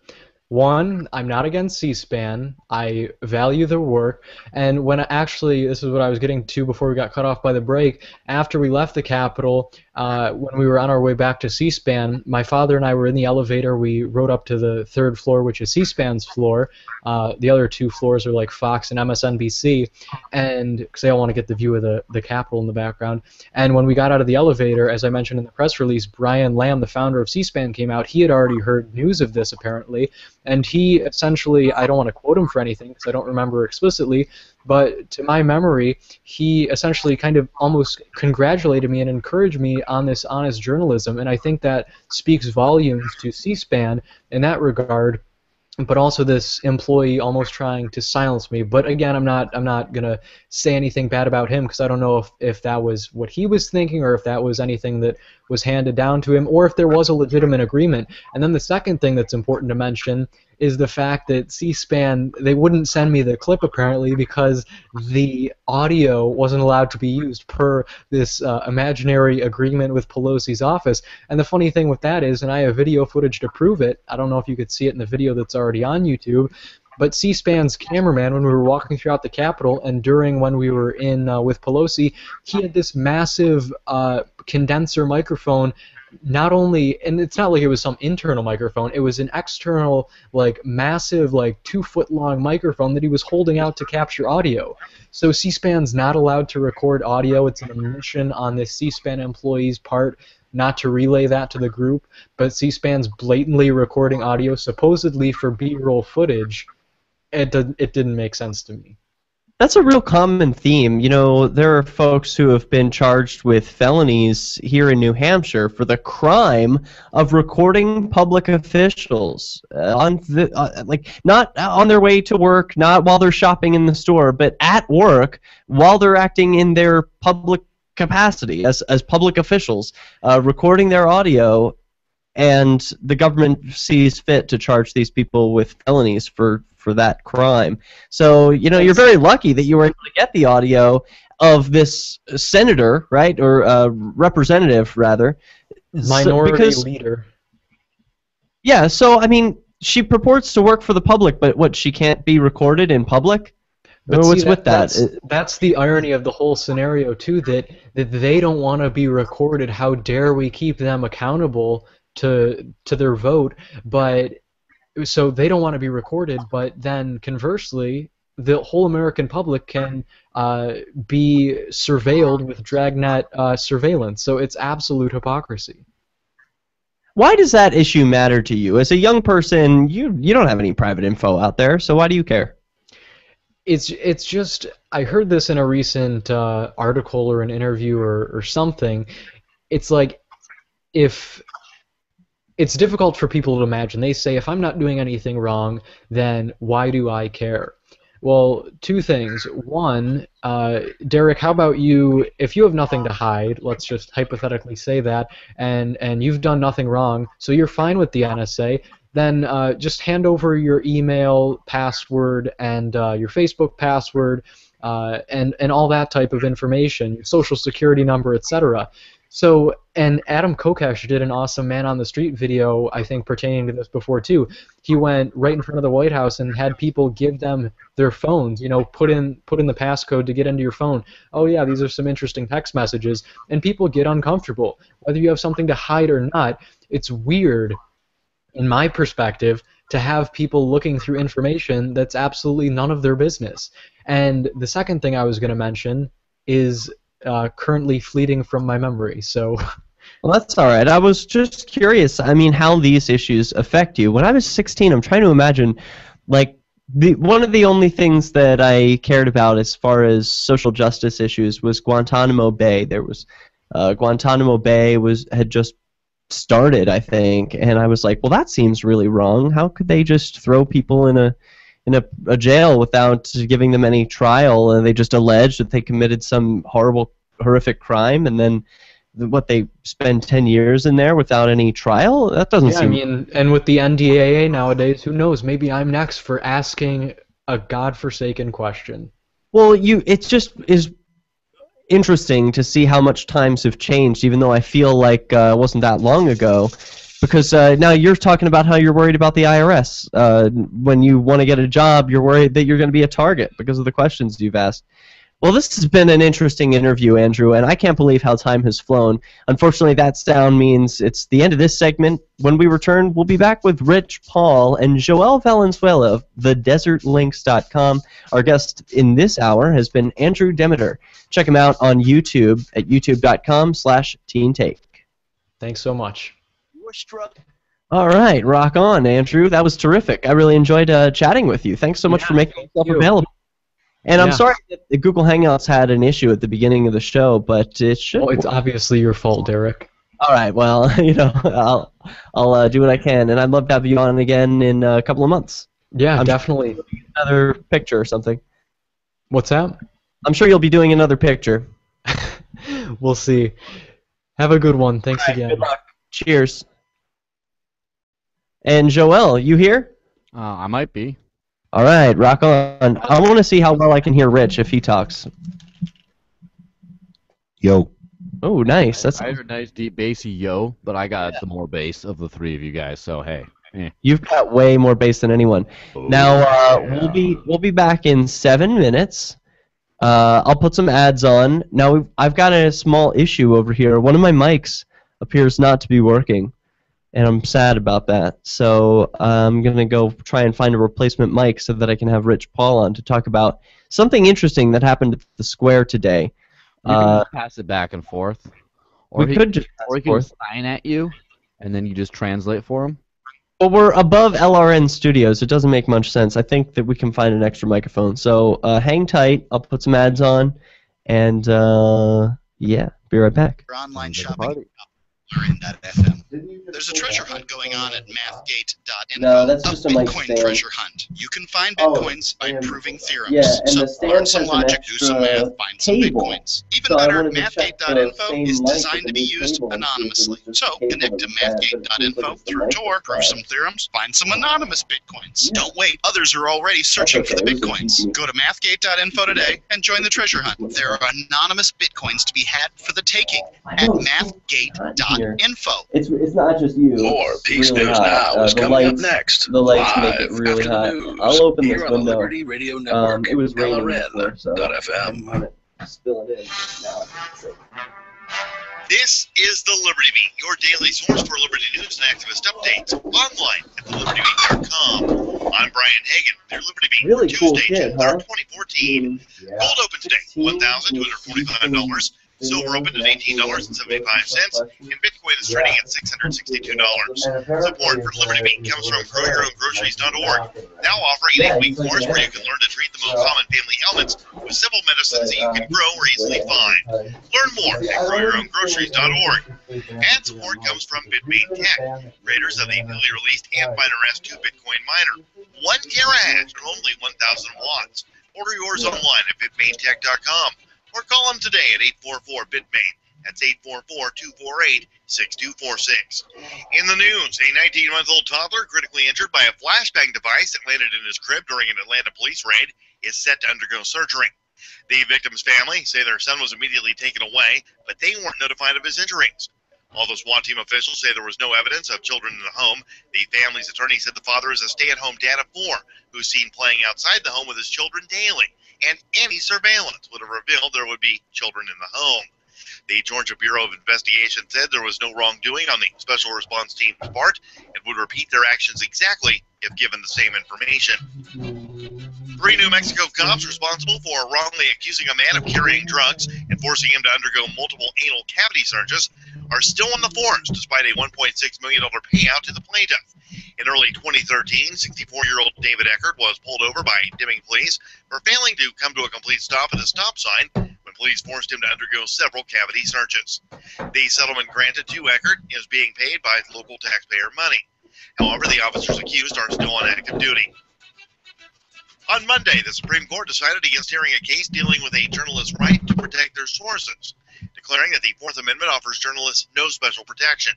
One, I'm not against C-SPAN. I value their work. And when this is what I was getting to before we got cut off by the break, after we left the Capitol, when we were on our way back to C-SPAN, my father and I were in the elevator. We rode up to the third floor, which is C-SPAN's floor. The other two floors are like Fox and MSNBC, and because they all want to get the view of the Capitol in the background. And when we got out of the elevator, as I mentioned in the press release, Brian Lamb, the founder of C-SPAN, came out. He had already heard news of this, apparently, and he essentially, I don't want to quote him for anything because I don't remember explicitly, but to my memory, he essentially kind of almost congratulated me and encouraged me on this honest journalism, and I think that speaks volumes to C-SPAN in that regard. But also this employee almost trying to silence me. But again, I'm not gonna say anything bad about him because I don't know if that was what he was thinking, or if that was anything that was handed down to him, or if there was a legitimate agreement. And then the second thing that's important to mention is the fact that C-SPAN, they wouldn't send me the clip apparently because the audio wasn't allowed to be used per this imaginary agreement with Pelosi's office. And the funny thing with that is, and I have video footage to prove it, I don't know if you could see it in the video that's already on YouTube, but C-SPAN's cameraman, when we were walking throughout the Capitol and during when we were in with Pelosi, he had this massive condenser microphone. Not only, and it's not like it was some internal microphone, it was an external, like, massive, like, 2-foot-long microphone that he was holding out to capture audio. So C-SPAN's not allowed to record audio. It's an omission on the C-SPAN employee's part not to relay that to the group, but C-SPAN's blatantly recording audio, supposedly for B-roll footage. It didn't make sense to me. That's a real common theme. You know, there are folks who have been charged with felonies here in New Hampshire for the crime of recording public officials not on their way to work, not while they're shopping in the store, but at work while they're acting in their public capacity as public officials, recording their audio, and the government sees fit to charge these people with felonies for that crime. So, you know, you're very lucky that you were able to get the audio of this senator, right, or representative, rather. Minority leader. Yeah, so, I mean, she purports to work for the public, but what, she can't be recorded in public? But what's with that? That's the irony of the whole scenario, too, that they don't want to be recorded. How dare we keep them accountable to their vote? But so they don't want to be recorded, but then conversely, the whole American public can be surveilled with dragnet surveillance. So it's absolute hypocrisy. Why does that issue matter to you? As a young person, you don't have any private info out there, so why do you care? It's just, I heard this in a recent article or an interview or something. It's like, if it's difficult for people to imagine. They say, if I'm not doing anything wrong, then why do I care? Well, two things. One, Derek, how about you, if you have nothing to hide, let's just hypothetically say that, and you've done nothing wrong, so you're fine with the NSA, then just hand over your email password and your Facebook password and all that type of information, your social security number, etc. So, and Adam Kokesh did an awesome Man on the Street video, I think, pertaining to this before too. He went right in front of the White House and had people give them their phones, you know, put in the passcode to get into your phone. Oh yeah, these are some interesting text messages, and people get uncomfortable. Whether you have something to hide or not, it's weird, in my perspective, to have people looking through information that's absolutely none of their business. And the second thing I was going to mention is currently fleeting from my memory, so... Well, that's all right. I was just curious, I mean, how these issues affect you. When I was 16, I'm trying to imagine, like, one of the only things that I cared about as far as social justice issues was Guantanamo Bay. There was, Guantanamo Bay had just started, I think, and I was like, well, that seems really wrong. How could they just throw people in a jail without giving them any trial, and they just allege that they committed some horrific crime, and then they spend 10 years in there without any trial? That doesn't seem... I mean, and with the NDAA nowadays, who knows, maybe I'm next for asking a godforsaken question. Well, it just is interesting to see how much times have changed, even though I feel like it wasn't that long ago. Because now you're talking about how you're worried about the IRS. When you want to get a job, you're worried that you're going to be a target because of the questions you've asked. Well, this has been an interesting interview, Andrew, and I can't believe how time has flown. Unfortunately, that sound means it's the end of this segment. When we return, we'll be back with Rich Paul and Joel Valenzuela of thedesertlinks.com. Our guest in this hour has been Andrew Demeter. Check him out on YouTube at youtube.com/teentake. Thanks so much. All right, rock on, Andrew. That was terrific. I really enjoyed chatting with you. Thanks so much for making yourself available. And I'm sorry that the Google Hangouts had an issue at the beginning of the show, but it should. Oh, it's obviously your fault, Derek. All right, well, you know, I'll do what I can, and I'd love to have you on again in a couple of months. Yeah, definitely. Another picture or something. What's that? I'm sure you'll be doing another picture. We'll see. Have a good one. Thanks again. Good luck. Cheers. And Joel, you here? I might be. All right, rock on. I want to see how well I can hear Rich if he talks. Yo. Oh, nice. I heard a nice deep bassy yo, but I got the more bass of the three of you guys, so hey. You've got way more bass than anyone. Now we'll be back in 7 minutes. I'll put some ads on. Now I've got a small issue over here. One of my mics appears not to be working, and I'm sad about that. So I'm going to go try and find a replacement mic so that I can have Rich Paul on to talk about something interesting that happened at the Square today. You can just pass it back and forth. Or we could just pass or he can sign at you, and then you just translate for him. Well, we're above LRN Studios. It doesn't make much sense. I think that we can find an extra microphone. So hang tight. I'll put some ads on, and yeah, be right back. Your online shopping. Are.fm. There's a treasure hunt going on at mathgate.info. No, that's just a mic Bitcoin stand. treasure hunt. You can find bitcoins by proving theorems. Yeah, and so the stand learn some has an logic, do some extra math, find some cable. bitcoins. Even So I better, wanted to check the mathgate.info same is mic designed with to the be new used cable, anonymously. which is So just cable connect to that's bad, but it mathgate.info looks like through it's Tor, prove some theorems, find some anonymous bitcoins. Don't wait, others are already searching for the bitcoins. Go to mathgate.info today and join the treasure hunt. There are anonymous bitcoins to be had for the taking at mathgate.info. It's not just you. More It's Peace really News hot. Now is The coming up lights- next. The lights make it Live really after the hot. news. I'll open Here this on the window. Liberty Radio Network. It was raining LRN. before, so .fm. spill it in. Now, This is the Liberty Beat, your daily source for liberty news and activist updates, online at thelibertybeat.com. I'm Brian Hagan, their Liberty Beat Really for cool Tuesday, kid, June huh? 3rd, 2014. Gold open today, $1,245. Silver opened at $18.75, and Bitcoin is trading at $662. Support for Liberty Bean comes from GrowYourOwnGroceries.org, now offering an 8-week course where you can learn to treat the most common family ailments with simple medicines that you can grow or easily find. Learn more at GrowYourOwnGroceries.org. And support comes from Bitmain Tech, creators of the newly released Antminer S2 Bitcoin miner. 1 terahash and only 1,000 watts. Order yours online at bitmaintech.com or call them today at 844-BITMAIN. That's 844-248-6246. In the news, a 19-month-old toddler critically injured by a flashbang device that landed in his crib during an Atlanta police raid is set to undergo surgery. The victim's family say their son was immediately taken away, but they weren't notified of his injuries. Although SWAT team officials say there was no evidence of children in the home, the family's attorney said the father is a stay-at-home dad of 4 who's seen playing outside the home with his children daily, and any surveillance would have revealed there would be children in the home. The Georgia Bureau of Investigation said there was no wrongdoing on the Special Response Team's part and would repeat their actions exactly if given the same information. 3 New Mexico cops responsible for wrongly accusing a man of carrying drugs and forcing him to undergo multiple anal cavity searches are still on the force despite a $1.6 million payout to the plaintiff. In early 2013, 64-year-old David Eckert was pulled over by Deming police for failing to come to a complete stop at a stop sign when police forced him to undergo several cavity searches. The settlement granted to Eckert is being paid by local taxpayer money. However, the officers accused are still on active duty. On Monday, the Supreme Court decided against hearing a case dealing with a journalist's right to protect their sources, declaring that the Fourth Amendment offers journalists no special protection.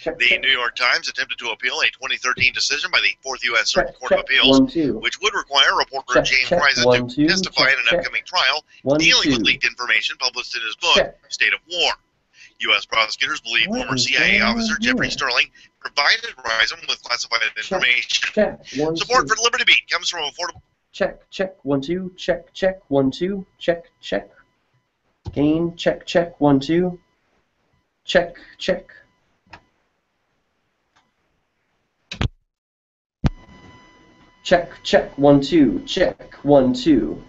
The New York Times attempted to appeal a 2013 decision by the 4th U.S. Circuit Court of Appeals, which would require reporter James Friesen to testify in an upcoming trial dealing with leaked information published in his book, State of War. U.S. prosecutors believe former CIA officer Jeffrey Sterling provided Friesen with classified information. Support for Liberty Beat comes from affordable... Check, 1, 2, check, 1, 2, check. Gain, check, 1, 2, check. Check, 1, 2, check, 1, 2.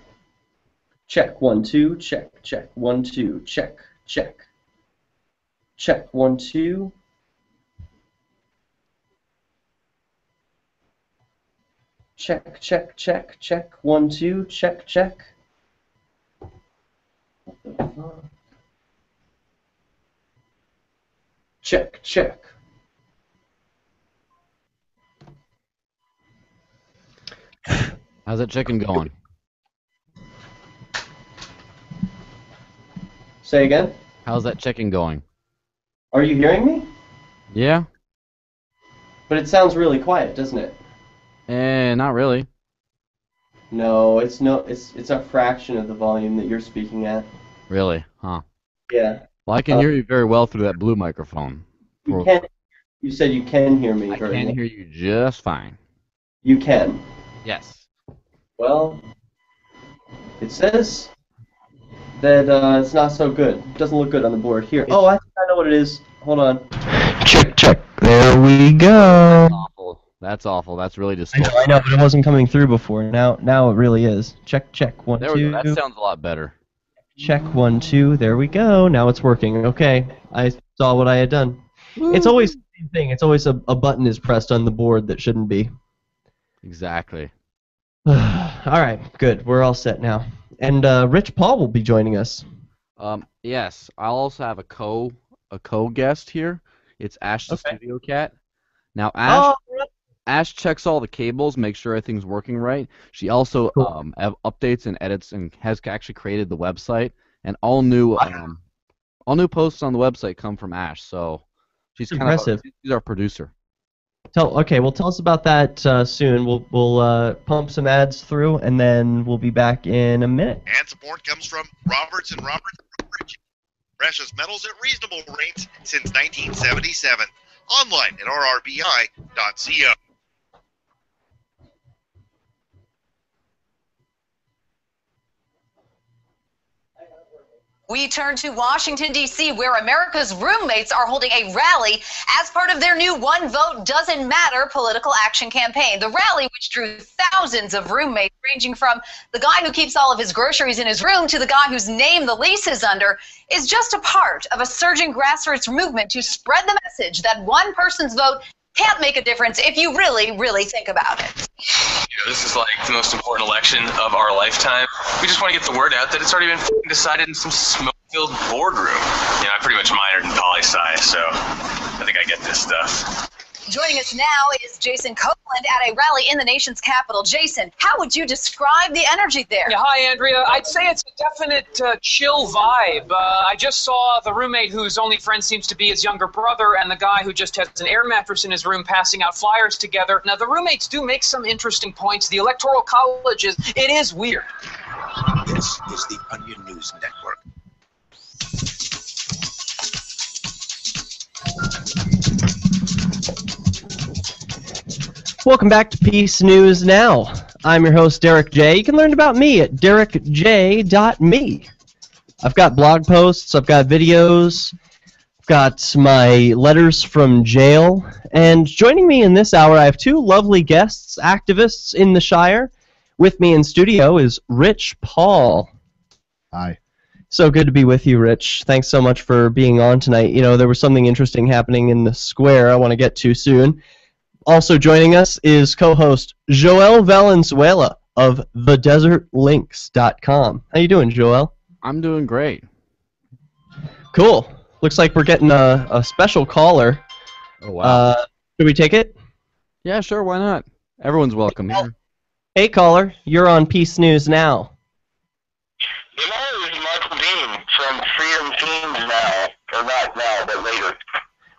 Check, 1, 2, check, 1, 2, check. Check, 1, 2. Check, 1, 2, check. What the fuck? Check. How's that chicken going? Say again? How's that chicken going? Are you hearing me? Yeah. But it sounds really quiet, doesn't it? Not really. No, it's a fraction of the volume that you're speaking at. Really? Huh. Yeah. Well, I can hear you very well through that blue microphone. You said you can hear me. I can hear you just fine. You can? Yes. Well, it says that it's not so good. It doesn't look good on the board. Here. Oh, I think I know what it is. Hold on. Check. There we go. That's awful. That's really distorted. I know, but it wasn't coming through before. Now it really is. Check. 1, 2. There we go. That sounds a lot better. Check, 1, 2. There we go. Now it's working. Okay. I saw what I had done. Woo. It's always the same thing. It's always a button is pressed on the board that shouldn't be. Exactly. All right. Good. We're all set now. And Rich Paul will be joining us. Yes. I'll also have a co-guest here. It's Ash the Studio Cat. Now, Ash checks all the cables, makes sure everything's working right. She also updates and edits and has actually created the website. And all new posts on the website come from Ash. So she's kind of she's our producer. Tell us about that soon. We'll pump some ads through, and then we'll be back in a minute. And support comes from Roberts & Roberts Precious Metals at reasonable rates since 1977. Online at rrbi.co. We turn to Washington, D.C., where America's roommates are holding a rally as part of their new One Vote Doesn't Matter political action campaign. The rally, which drew thousands of roommates, ranging from the guy who keeps all of his groceries in his room to the guy whose name the lease is under, is just a part of a surging grassroots movement to spread the message that one person's vote can't make a difference if you really, really think about it. This is like the most important election of our lifetime. We just want to get the word out that it's already been decided in some smoke-filled boardroom. I pretty much minored in poli-sci, so I think I get this stuff. Joining us now is Jason Copeland at a rally in the nation's capital. Jason, how would you describe the energy there? Yeah, hi, Andrea. I'd say it's a definite chill vibe. I just saw the roommate whose only friend seems to be his younger brother and the guy who just has an air mattress in his room passing out flyers together. Now, the roommates do make some interesting points. The Electoral College it is weird. This is the Onion News Network. Welcome back to Peace News Now. I'm your host, Derek J. You can learn about me at derekj.me. I've got blog posts, I've got videos, I've got my letters from jail, and joining me in this hour, I have two lovely guests, activists in the Shire. With me in studio is Rich Paul. Hi. So good to be with you, Rich. Thanks so much for being on tonight. There was something interesting happening in the square I want to get to soon. Also joining us is co-host Joel Valenzuela of thedesertlinks.com. How you doing, Joel? I'm doing great. Cool. Looks like we're getting a special caller. Oh, wow. Should we take it? Yeah, sure, why not? Everyone's welcome here. Hey, caller. You're on Peace News Now. Hello, this is Michael Dean from Freedom Fiends now. Or not now, but later.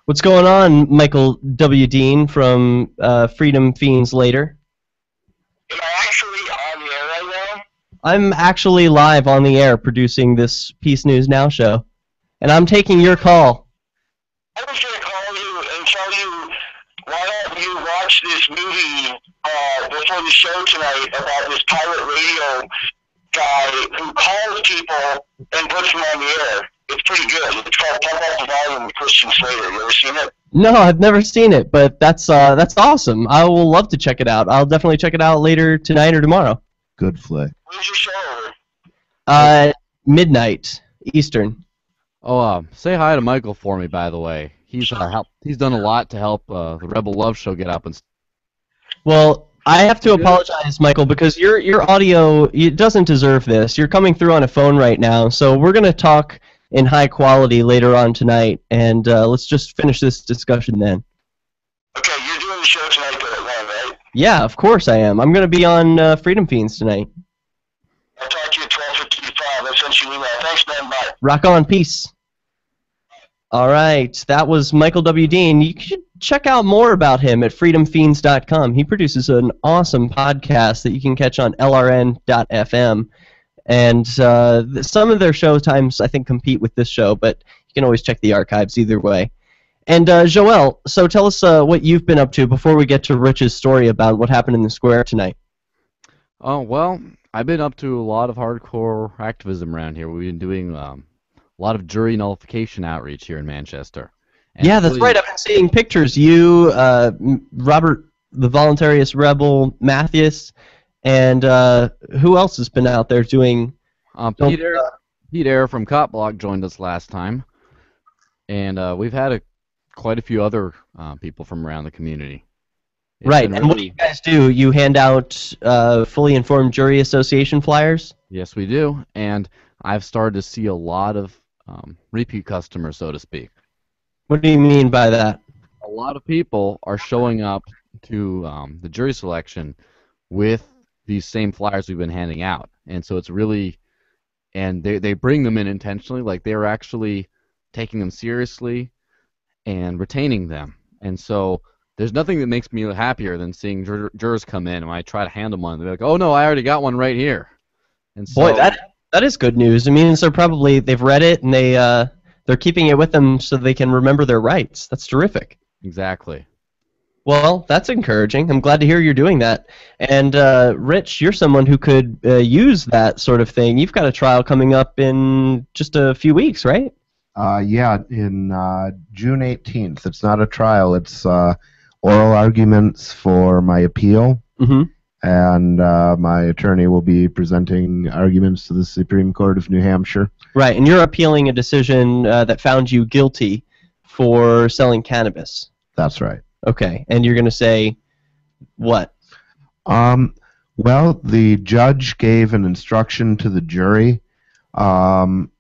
What's going on, Michael W. Dean from Freedom Fiends Later? Am I actually on the air right now? I'm actually live on the air producing this Peace News Now show. And I'm taking your call. I was going to call you and tell you why don't you watch this movie before the show tonight about this pirate radio guy who calls people and puts them on the air. It's pretty good. It's called Pump Up the Volume with Christian Slater. You ever seen it? No, I've never seen it, but that's awesome. I will love to check it out. I'll definitely check it out later tonight or tomorrow. Good flick. When's your show? Midnight Eastern. Oh, say hi to Michael for me, by the way. He's done a lot to help the Rebel Love Show get up and. Well, I have to apologize, Michael, because your audio it doesn't deserve this. You're coming through on a phone right now, so we're gonna talk in high quality later on tonight, and let's just finish this discussion then. Okay, you're doing the show tonight though, at 1, right? Yeah, of course I am. I'm going to be on Freedom Fiends tonight. I'll talk to you at 12:55. I sent you an email. Thanks, man. Bye. Rock on. Peace. All right, that was Michael W. Dean. You should check out more about him at freedomfiends.com. He produces an awesome podcast that you can catch on LRN.FM. And some of their show times, I think, compete with this show, but you can always check the archives either way. And Joel, so tell us what you've been up to before we get to Rich's story about what happened in the square tonight. Oh, well, I've been up to a lot of hardcore activism around here. We've been doing a lot of jury nullification outreach here in Manchester. And yeah, that's right. I've been seeing pictures. You, Robert, the Voluntarious Rebel, Mathias, and who else has been out there doing... Pete Ayer from Cop Block joined us last time. And we've had quite a few other people from around the community. Right, and what do you guys do? You hand out fully informed jury association flyers? Yes, we do, and I've started to see a lot of repeat customers, so to speak. What do you mean by that? A lot of people are showing up to the jury selection with these same flyers we've been handing out, and so it's really, and they bring them in intentionally, like they're actually taking them seriously and retaining them, and so there's nothing that makes me happier than seeing jurors come in and I try to hand them one. They're like, "Oh no, I already got one right here." And so, boy, that is good news. It means they've read it and they're keeping it with them so they can remember their rights. That's terrific. Exactly. Well, that's encouraging. I'm glad to hear you're doing that. And Rich, you're someone who could use that sort of thing. You've got a trial coming up in just a few weeks, right? Yeah, in June 18th. It's not a trial. It's oral arguments for my appeal. Mm-hmm. And my attorney will be presenting arguments to the Supreme Court of New Hampshire. Right, and you're appealing a decision that found you guilty for selling cannabis. That's right. Okay, and you're going to say what? Well, the judge gave an instruction to the jury, and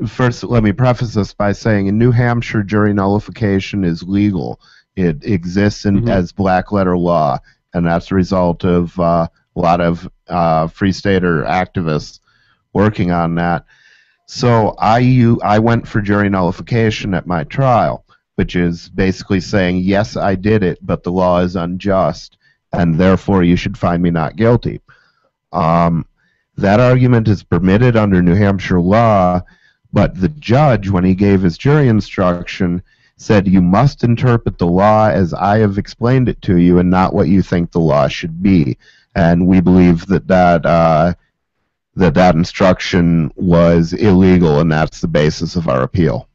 first, let me preface this by saying in New Hampshire, jury nullification is legal. It exists as black-letter law, and that's a result of a lot of Free Stater activists working on that. So I went for jury nullification at my trial, which is basically saying, yes, I did it, but the law is unjust, and therefore you should find me not guilty. That argument is permitted under New Hampshire law, but the judge, when he gave his jury instruction, said you must interpret the law as I have explained it to you and not what you think the law should be. And we believe that instruction was illegal, and that's the basis of our appeal.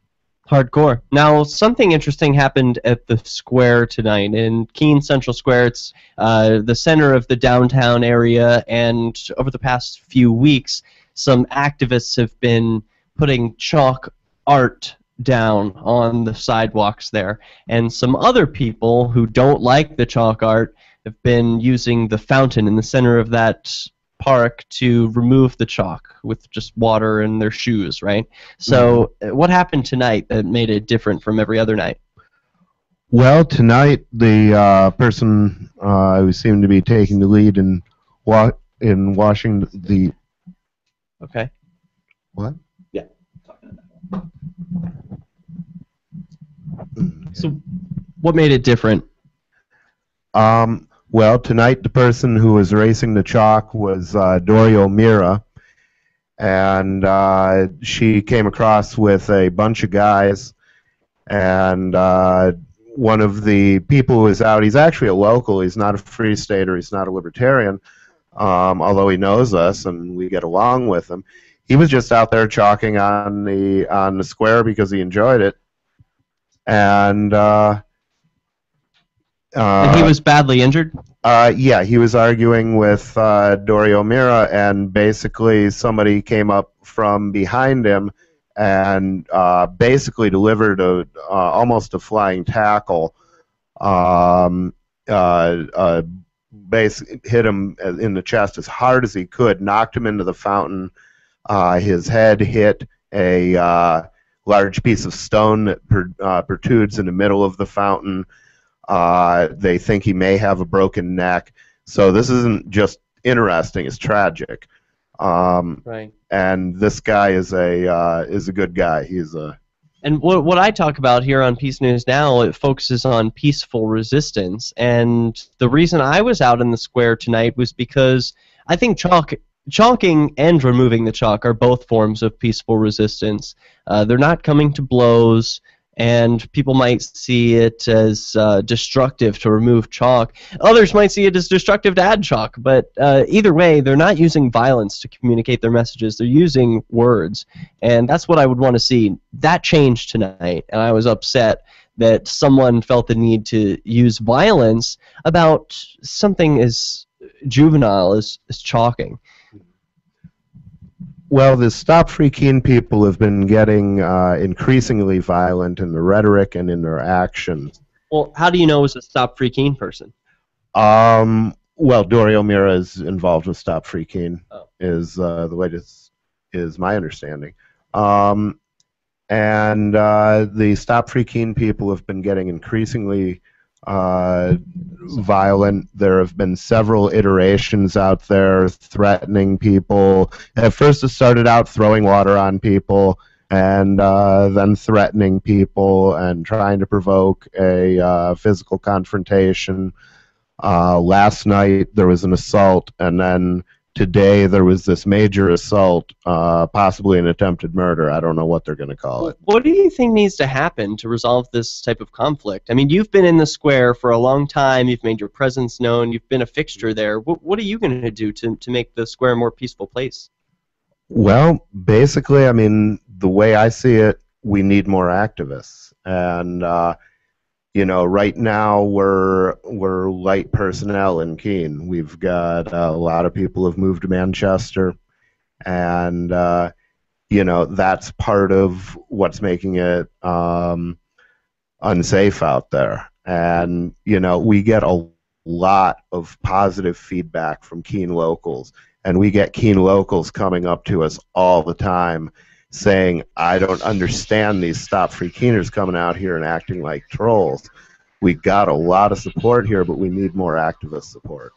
Hardcore. Now, something interesting happened at the square tonight. In Keene Central Square, it's the center of the downtown area, and over the past few weeks, some activists have been putting chalk art down on the sidewalks there. And some other people who don't like the chalk art have been using the fountain in the center of that park to remove the chalk with just water in their shoes, right? So what happened tonight that made it different from every other night? Well, tonight the person who seemed to be taking the lead in washing the... Okay. What? Yeah. So what made it different? Well, tonight the person who was racing the chalk was Dorio Mira, and she came across with a bunch of guys, and one of the people who was out, he's actually a local, he's not a Free Stater, he's not a libertarian, although he knows us and we get along with him. He was just out there chalking on the square because he enjoyed it, and he was badly injured? Yeah, he was arguing with Dorio Mira, and basically somebody came up from behind him and basically delivered almost a flying tackle. Hit him in the chest as hard as he could, knocked him into the fountain. His head hit a large piece of stone that protrudes in the middle of the fountain. They think he may have a broken neck. So this isn't just interesting; it's tragic. Right. And this guy is a good guy. He's a. And what I talk about here on Peace News Now, it focuses on peaceful resistance. And the reason I was out in the square tonight was because I think chalking and removing the chalk are both forms of peaceful resistance. They're not coming to blows, and people might see it as destructive to remove chalk. Others might see it as destructive to add chalk, but either way, they're not using violence to communicate their messages. They're using words, and that's what I would want to see. That changed tonight, and I was upset that someone felt the need to use violence about something as juvenile as chalking. Well, the Stop Free Keene people have been getting increasingly violent in their rhetoric and in their actions. Well, how do you know it was a Stop Free Keene person? Well, Dorio Mira is involved with Stop Free Keene, is the way this is my understanding. And the Stop Free Keene people have been getting increasingly violent. There have been several iterations out there threatening people. At first it started out throwing water on people, and then threatening people and trying to provoke a physical confrontation. Last night there was an assault, and then today there was this major assault, possibly an attempted murder. I don't know what they're going to call it. What do you think needs to happen to resolve this type of conflict? I mean, you've been in the square for a long time. You've made your presence known. You've been a fixture there. What are you going to do to make the square a more peaceful place? Well, basically, I mean, the way I see it, we need more activists. And, you know, right now we're light personnel in Keene. We've got a lot of people who've moved to Manchester, and you know, that's part of what's making it unsafe out there. And you know, we get a lot of positive feedback from Keene locals, and we get Keene locals coming up to us all the time saying, I don't understand these Stop Free Keeners coming out here and acting like trolls. We got a lot of support here, but we need more activist support.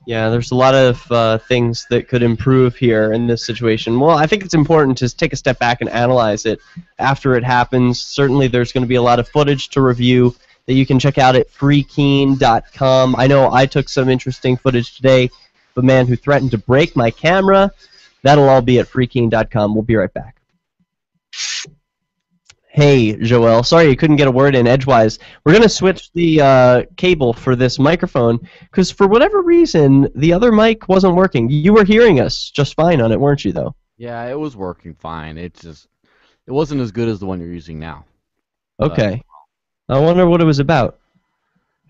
Yeah, there's a lot of things that could improve here in this situation. Well, I think it's important to take a step back and analyze it after it happens. Certainly there's going to be a lot of footage to review that you can check out at freekeene.com. I know I took some interesting footage today of a man who threatened to break my camera. That'll all be at freekeene.com. We'll be right back. Hey, Joel. Sorry you couldn't get a word in edgewise. We're going to switch the cable for this microphone because for whatever reason, the other mic wasn't working. You were hearing us just fine on it, weren't you, though? Yeah, it was working fine. It wasn't as good as the one you're using now. Okay. I wonder what it was about.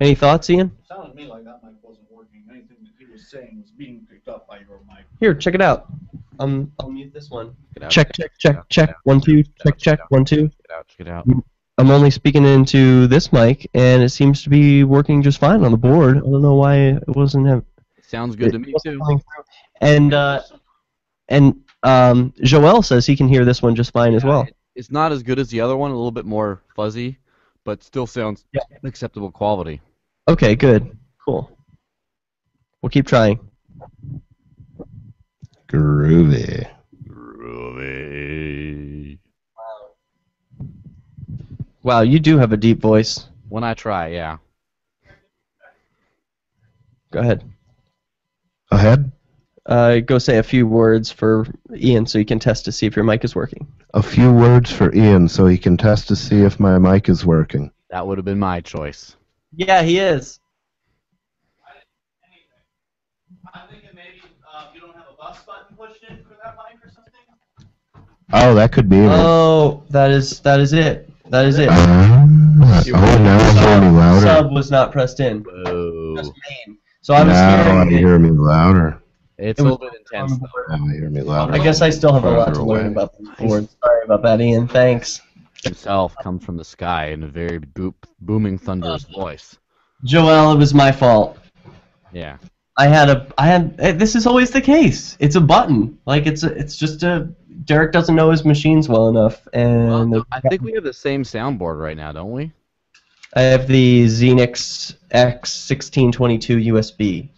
Any thoughts, Ian? It sounded to me like that mic wasn't working. Anything that he was saying was being picked up by your mic. Here, check it out. I'll mute this one. Out, check. 1 2. Check 1 2. Check it out. I'm only speaking into this mic, and it seems to be working just fine on the board. I don't know why it wasn't. Sounds good to me too. And Joel says he can hear this one just fine as well. It's not as good as the other one. A little bit more fuzzy, but still sounds acceptable quality. Okay, good, cool. We'll keep trying. Groovy. Wow, you do have a deep voice. When I try, yeah. Go ahead. Go ahead. Go say a few words for Ian so you can test to see if your mic is working. A few words for Ian so he can test to see if my mic is working. That would have been my choice. Yeah, he is. I'm thinking maybe you don't have a bus button pushed in for that mic or something? Oh, that could be it. Oh, that is it. That is it. Now I hear me louder. Sub was not pressed in. Whoa. So I was now hearing I hear me louder. It's a little bit intense. Now I hear me louder. I guess I still have a lot to learn about the board. Sorry about that, Ian. Thanks. Himself comes from the sky in a very booming, thunderous voice. Joel, it was my fault. Yeah. This is always the case. It's a button. Like it's just a. Derek doesn't know his machines well enough, and I think we have the same soundboard right now, don't we? I have the Xenix X1622 USB.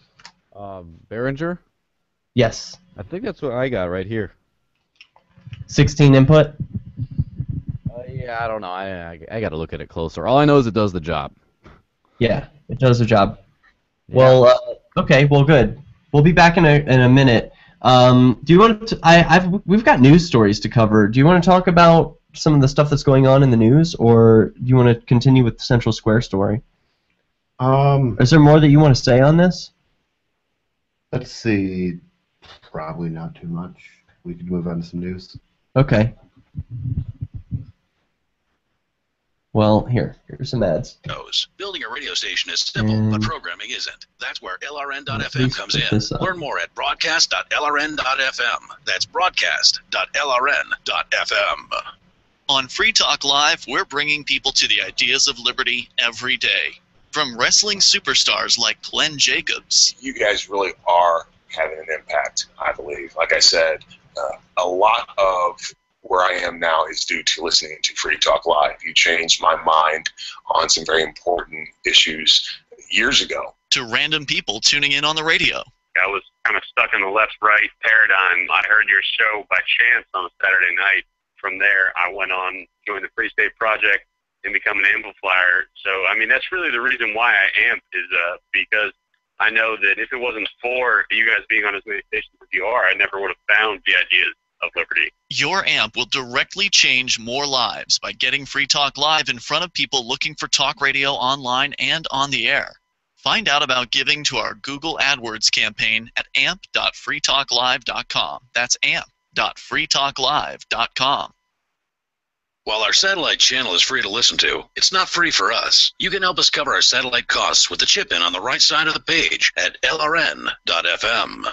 Behringer? Yes. I think that's what I got right here. 16 input? Yeah, I don't know. I got to look at it closer. All I know is it does the job. Yeah, it does the job. Yeah. Well, okay, well, good. We'll be back in a minute. Do you want to? We've got news stories to cover. Do you want to talk about some of the stuff that's going on in the news, or do you want to continue with the Central Square story? Is there more that you want to say on this? Let's see. Probably not too much. We could move on to some news. Okay. Well, here's some ads. Building a radio station is simple, but programming isn't. That's where LRN.FM comes in. Learn more at broadcast.lrn.fm. That's broadcast.lrn.fm. On Free Talk Live, we're bringing people to the ideas of liberty every day. From wrestling superstars like Glenn Jacobs. You guys really are having an impact, I believe. Like I said, a lot of where I am now is due to listening to Free Talk Live. You changed my mind on some very important issues years ago. To random people tuning in on the radio. I was kind of stuck in the left-right paradigm. I heard your show by chance on a Saturday night. From there, I went on, joined the Free State Project, and become an amplifier. So, I mean, that's really the reason why I amp is because I know that if it wasn't for you guys being on as many stations as you are, I never would have found the ideas of liberty. Your AMP will directly change more lives by getting Free Talk Live in front of people looking for talk radio online and on the air. Find out about giving to our Google AdWords campaign at amp.freetalklive.com. That's amp.freetalklive.com. While our satellite channel is free to listen to, it's not free for us. You can help us cover our satellite costs with the chip in on the right side of the page at lrn.fm.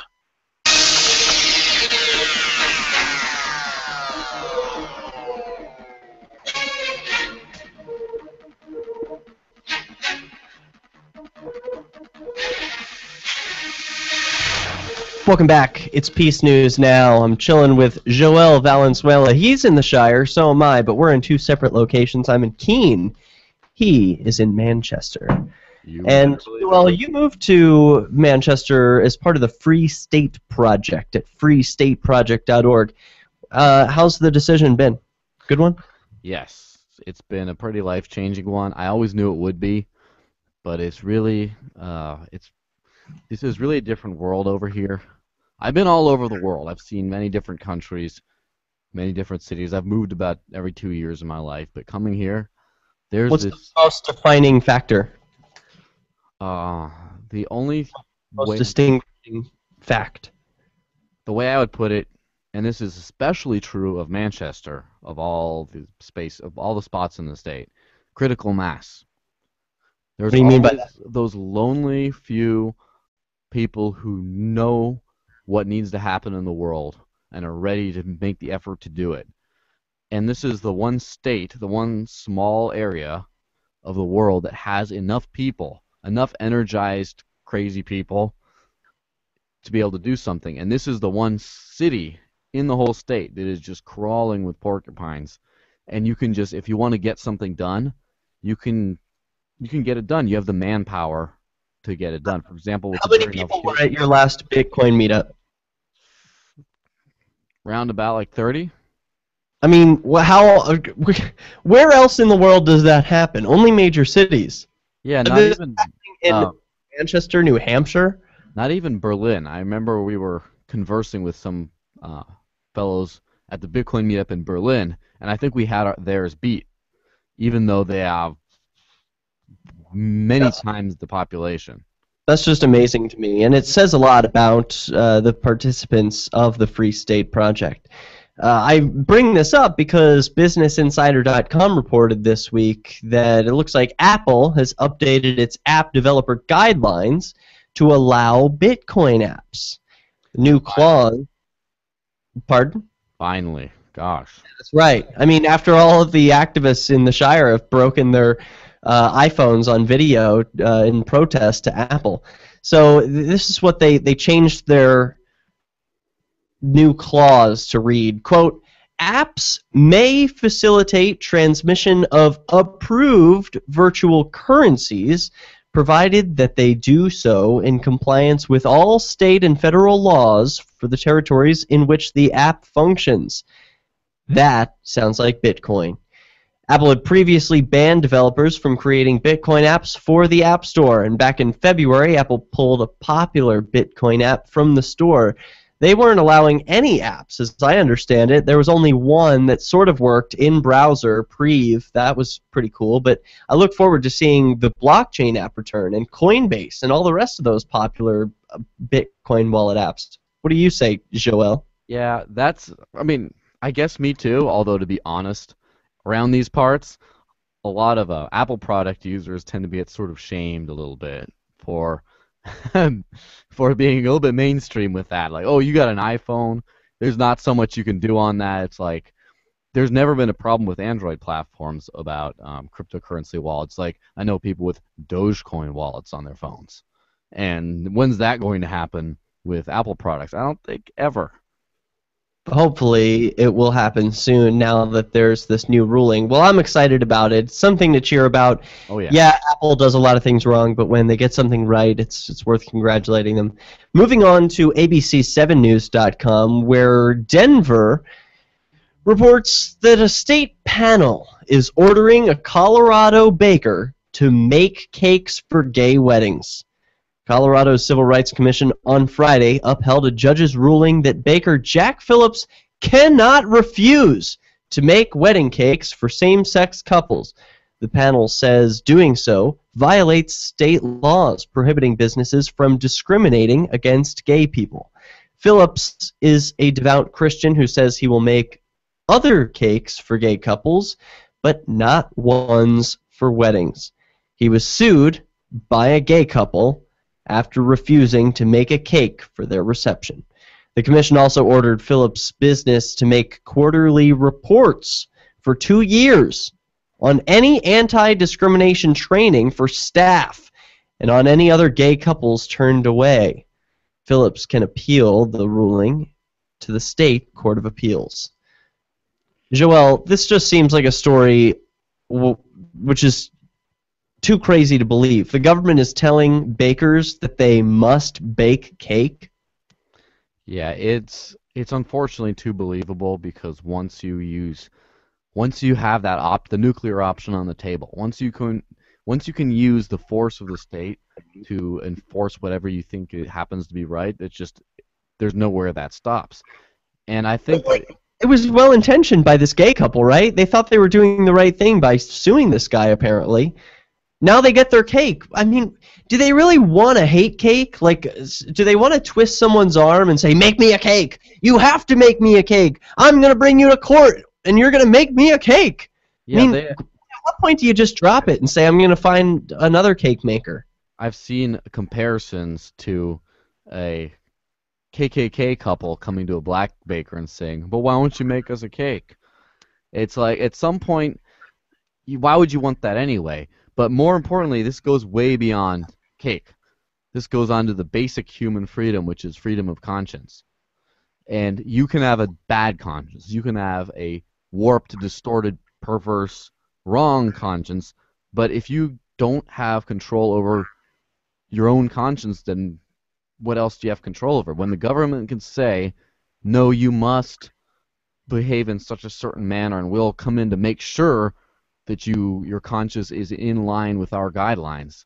Welcome back. It's Peace News Now. I'm chilling with Joel Valenzuela. He's in the Shire, so am I, but we're in two separate locations. I'm in Keene. He is in Manchester. And, well, you moved to Manchester as part of the Free State Project at freestateproject.org. How's the decision been? Good one? Yes. It's been a pretty life-changing one. I always knew it would be, but it's really, this is really a different world over here. I've been all over the world. I've seen many different countries, many different cities. I've moved about every 2 years of my life, but coming here, there's What's this... the most defining factor? The only most distinguishing fact. The way I would put it, and this is especially true of Manchester, of all the spots in the state, critical mass. There's What do you mean by that? Those lonely few people who know what needs to happen in the world and are ready to make the effort to do it. And this is the one state, the one small area of the world that has enough people, enough energized, crazy people to be able to do something. And this is the one city in the whole state that is just crawling with porcupines. And you can just, if you want to get something done, you can get it done. You have the manpower to get it done. For example, with how many people were at your last Bitcoin meetup? Round about like 30. I mean, where else in the world does that happen? Only major cities. Yeah, not This even in Manchester, New Hampshire. Not even Berlin. I remember we were conversing with some fellows at the Bitcoin meetup in Berlin, and I think we had theirs beat, even though they have many times the population. That's just amazing to me, and it says a lot about the participants of the Free State Project. I bring this up because BusinessInsider.com reported this week that it looks like Apple has updated its app developer guidelines to allow Bitcoin apps. New clause. Pardon? Finally. Gosh. That's right. I mean, after all of the activists in the Shire have broken their iPhones on video in protest to Apple. So this is what they changed their new clause to read, quote, apps may facilitate transmission of approved virtual currencies provided that they do so in compliance with all state and federal laws for the territories in which the app functions. That sounds like Bitcoin. Apple had previously banned developers from creating Bitcoin apps for the App Store, and back in February, Apple pulled a popular Bitcoin app from the store. They weren't allowing any apps, as I understand it. There was only one that sort of worked in browser, Preve. That was pretty cool, but I look forward to seeing the blockchain app return, and Coinbase, and all the rest of those popular Bitcoin wallet apps. What do you say, Joel? Yeah, I mean, I guess me too, although to be honest, around these parts, a lot of Apple product users tend to get sort of shamed a little bit for for being a little bit mainstream with that. Like, oh, you got an iPhone, there's not so much you can do on that. It's like, there's never been a problem with Android platforms about cryptocurrency wallets. Like, I know people with Dogecoin wallets on their phones. And when's that going to happen with Apple products? I don't think ever. Hopefully it will happen soon now that there's this new ruling. Well, I'm excited about it. It's something to cheer about. Oh, yeah. Yeah, Apple does a lot of things wrong, but when they get something right, it's worth congratulating them. Moving on to ABC7News.com, where Denver reports that a state panel is ordering a Colorado baker to make cakes for gay weddings. Colorado's Civil Rights Commission on Friday upheld a judge's ruling that baker Jack Phillips cannot refuse to make wedding cakes for same-sex couples. The panel says doing so violates state laws prohibiting businesses from discriminating against gay people. Phillips is a devout Christian who says he will make other cakes for gay couples, but not ones for weddings. He was sued by a gay couple after refusing to make a cake for their reception. The commission also ordered Phillips' business to make quarterly reports for 2 years on any anti-discrimination training for staff and on any other gay couples turned away. Phillips can appeal the ruling to the state court of appeals. Joel, this just seems like a story which is too crazy to believe. The government is telling bakers that they must bake cake. Yeah, it's unfortunately too believable because once you have that the nuclear option on the table, once you can use the force of the state to enforce whatever you think it happens to be right, there's nowhere that stops. And I think it was well intentioned by this gay couple, right? They thought they were doing the right thing by suing this guy, apparently. Now they get their cake. I mean, do they really want to hate cake? Like, do they want to twist someone's arm and say, make me a cake? You have to make me a cake. I'm going to bring you to court, and you're going to make me a cake. Yeah, I mean, at what point do you just drop it and say, I'm going to find another cake maker? I've seen comparisons to a KKK couple coming to a black baker and saying, but why won't you make us a cake? It's like, at some point, why would you want that anyway? But more importantly, this goes way beyond cake. This goes on to the basic human freedom, which is freedom of conscience. And you can have a bad conscience. You can have a warped, distorted, perverse, wrong conscience. But if you don't have control over your own conscience, then what else do you have control over? When the government can say, no, you must behave in such a certain manner, and we'll come in to make sure that your conscience is in line with our guidelines,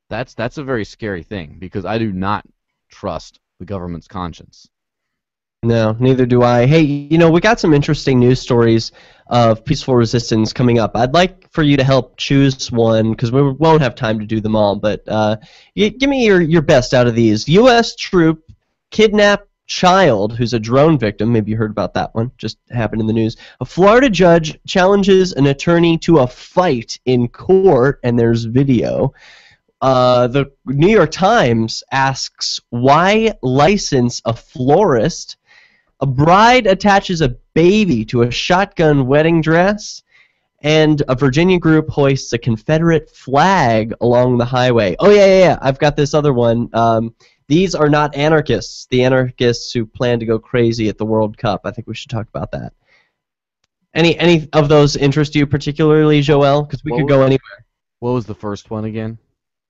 that's a very scary thing, because I do not trust the government's conscience. No, neither do I. Hey, we got some interesting news stories of peaceful resistance coming up. I'd like for you to help choose one, because we won't have time to do them all, but give me your best out of these. U.S. troop kidnap child who's a drone victim. Maybe you heard about that one. Just happened in the news. A Florida judge challenges an attorney to a fight in court, and there's video. The New York Times asks, why license a florist? A bride attaches a baby to a shotgun wedding dress, and a Virginia group hoists a Confederate flag along the highway. Oh, yeah. I've got this other one. These are not anarchists, the anarchists who plan to go crazy at the World Cup. I think we should talk about that. Any of those interest you particularly, Joel? Because we could go anywhere. What was the first one again?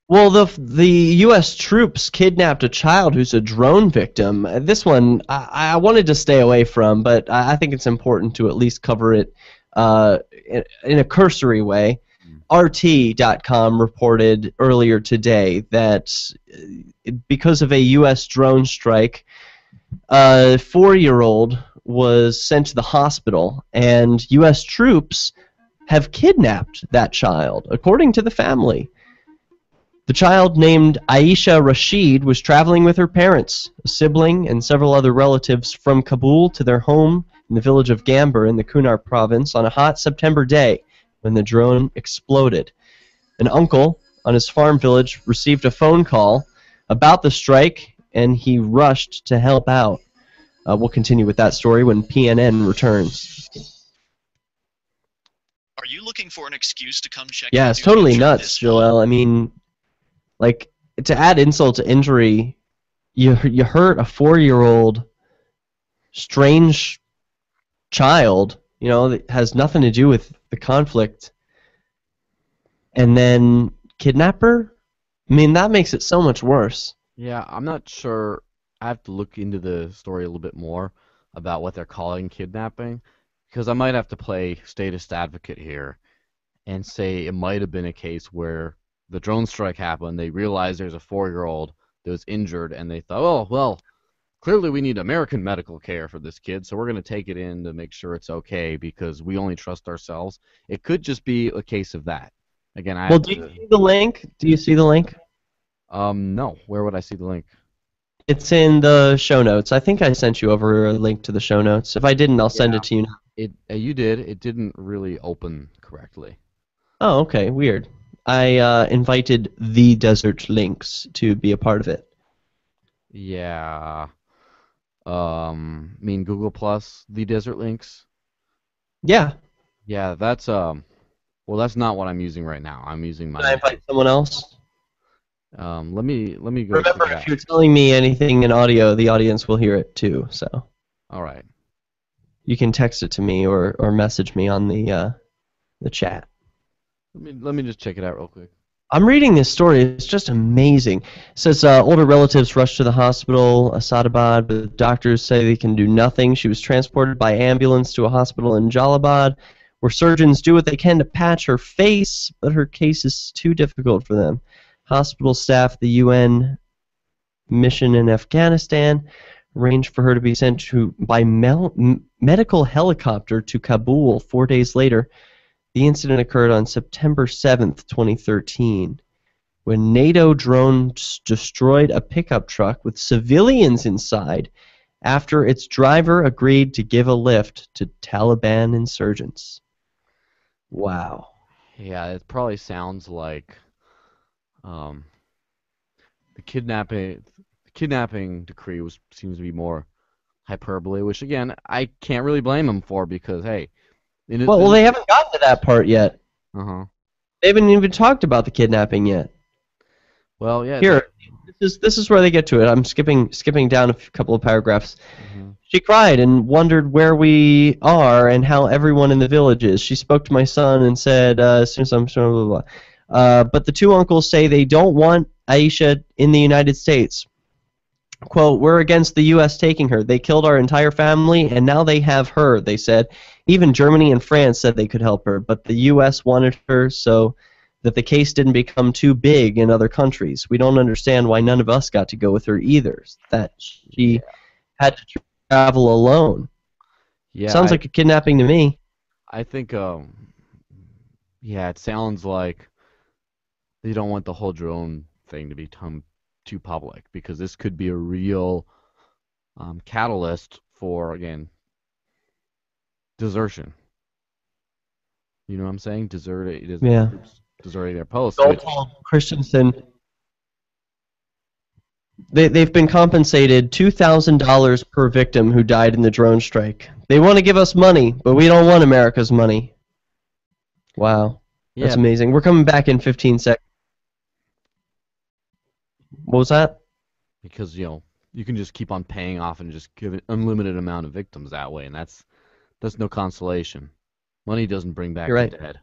Well, the U.S. troops kidnapped a child who's a drone victim. This one I wanted to stay away from, but I think it's important to at least cover it in a cursory way. RT.com reported earlier today that because of a U.S. drone strike, a 4-year-old was sent to the hospital, and U.S. troops have kidnapped that child, according to the family. The child, named Aisha Rashid, was traveling with her parents, a sibling, and several other relatives from Kabul to their home in the village of Gambar in the Kunar province on a hot September day when the drone exploded. An uncle on his farm village received a phone call about the strike, and he rushed to help out. We'll continue with that story when PNN returns. Are you looking for an excuse to come check? Yeah, it's totally nuts, Joel. I mean, like, to add insult to injury, you hurt a 4-year-old strange child, that has nothing to do with the conflict, and then kidnap her? I mean, that makes it so much worse. Yeah, I'm not sure. I have to look into the story a little bit more about what they're calling kidnapping, because I might have to play statist advocate here and say it might have been a case where the drone strike happened, they realized there's a 4-year-old that was injured, and they thought, oh, well, clearly we need American medical care for this kid, so we're going to take it in to make sure it's okay because we only trust ourselves. It could just be a case of that. Again, Well, do you see the link? Do you see the link? No. Where would I see the link? It's in the show notes. I think I sent you over a link to the show notes. If I didn't, I'll send it to you now. You did. It didn't really open correctly. Oh, okay. Weird. I invited the Desert Links to be a part of it. Yeah. Mean Google Plus, the Desert Links? Yeah. Yeah, that's well, that's not what I'm using right now. I'm using my. Can I invite someone else? Let me go. Remember, if you're telling me anything in audio, the audience will hear it too. So. All right. You can text it to me or message me on the chat. Let me just check it out real quick. I'm reading this story. It's just amazing. It says older relatives rushed to the hospital, Asadabad, but doctors say they can do nothing. She was transported by ambulance to a hospital in Jalabad, where surgeons do what they can to patch her face, but her case is too difficult for them. Hospital staff, the UN mission in Afghanistan, arranged for her to be sent by medical helicopter to Kabul 4 days later. The incident occurred on September 7th, 2013, when NATO drones destroyed a pickup truck with civilians inside after its driver agreed to give a lift to Taliban insurgents. Wow. Yeah, it probably sounds like the kidnapping decree seems to be more hyperbole, which again I can't really blame them for because hey. Well, they haven't gotten to that part yet. Uh-huh. They haven't even talked about the kidnapping yet. Well, yeah. Here, this is where they get to it. I'm skipping down a couple of paragraphs. Mm-hmm. She cried and wondered where we are and how everyone in the village is. She spoke to my son and said, as soon as I'm sure, blah, blah, blah. But the two uncles say they don't want Aisha in the United States. Quote, we're against the U.S. taking her. They killed our entire family, and now they have her, they said. Even Germany and France said they could help her, but the U.S. wanted her so that the case didn't become too big in other countries. We don't understand why none of us got to go with her either, that she had to travel alone. Yeah, Sounds like a kidnapping to me. I think, yeah, it sounds like they don't want the whole drone thing to become too public because this could be a real catalyst for, again, desertion. You know what I'm saying? Deserting their post. Christensen. They've been compensated $2,000 per victim who died in the drone strike. They want to give us money, but we don't want America's money. Wow. That's amazing. We're coming back in 15 seconds. What was that? Because, you can just keep on paying off and just give an unlimited amount of victims that way, and that's no consolation. Money doesn't bring back the dead.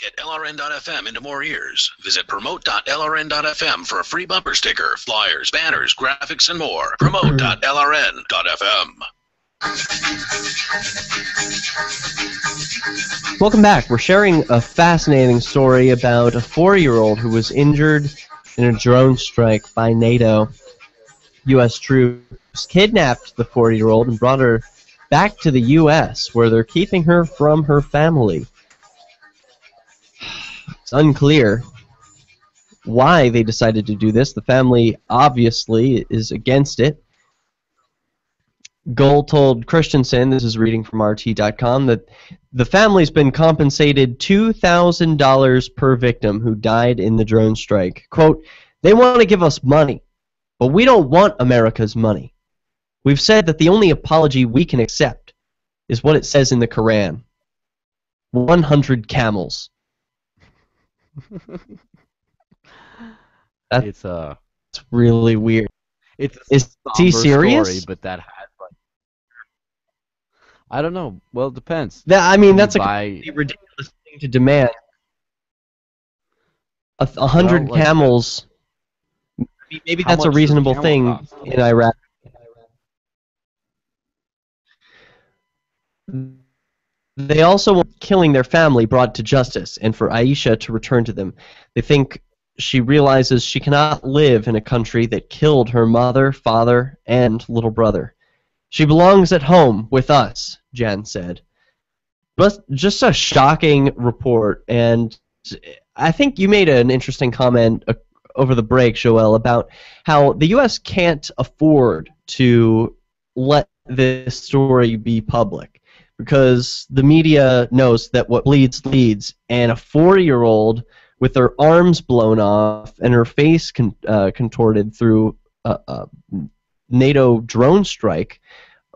Get LRN.FM into more ears. Visit promote.lrn.fm for a free bumper sticker, flyers, banners, graphics, and more. Promote.lrn.fm. Welcome back. We're sharing a fascinating story about a 4-year-old who was injured in a drone strike by NATO. U.S. troops kidnapped the 4-year-old and brought her back to the U.S., where they're keeping her from her family. It's unclear why they decided to do this. The family obviously is against it. Gold told Christensen, this is reading from RT.com, that the family's been compensated $2,000 per victim who died in the drone strike. Quote, they want to give us money, but we don't want America's money. We've said that the only apology we can accept is what it says in the Quran. 100 camels. It's really weird. Is he serious? Story, but that has, I don't know. Well, it depends. That's a ridiculous thing to demand. 100 camels. Maybe that's a reasonable thing in Iraq. They also want killing their family brought to justice and for Aisha to return to them. They think she realizes she cannot live in a country that killed her mother, father, and little brother. She belongs at home with us, Jan said. But just a shocking report, and I think you made an interesting comment over the break, Joel, about how the U.S. can't afford to let this story be public because the media knows that what bleeds leads, and a 4-year-old with her arms blown off and her face contorted through a NATO drone strike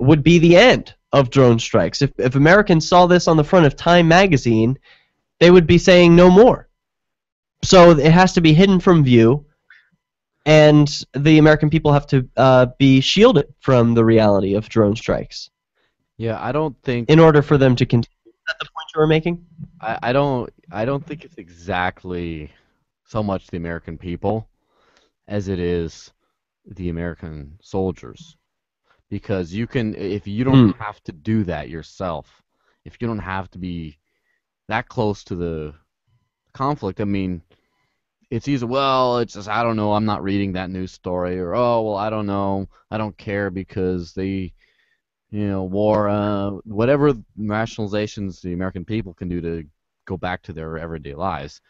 would be the end of drone strikes. If Americans saw this on the front of Time magazine, they would be saying no more. So it has to be hidden from view, and the American people have to be shielded from the reality of drone strikes. Yeah, I don't think... In order for them to continue. Is that the point you were making? I don't think it's exactly so much the American people as it is the American soldiers. Because you can, if you don't have to do that yourself, if you don't have to be that close to the conflict, I mean, it's easy, well, it's just, I don't know, I'm not reading that news story, or, oh, well, I don't know, I don't care because they, war, whatever rationalizations the American people can do to go back to their everyday lives.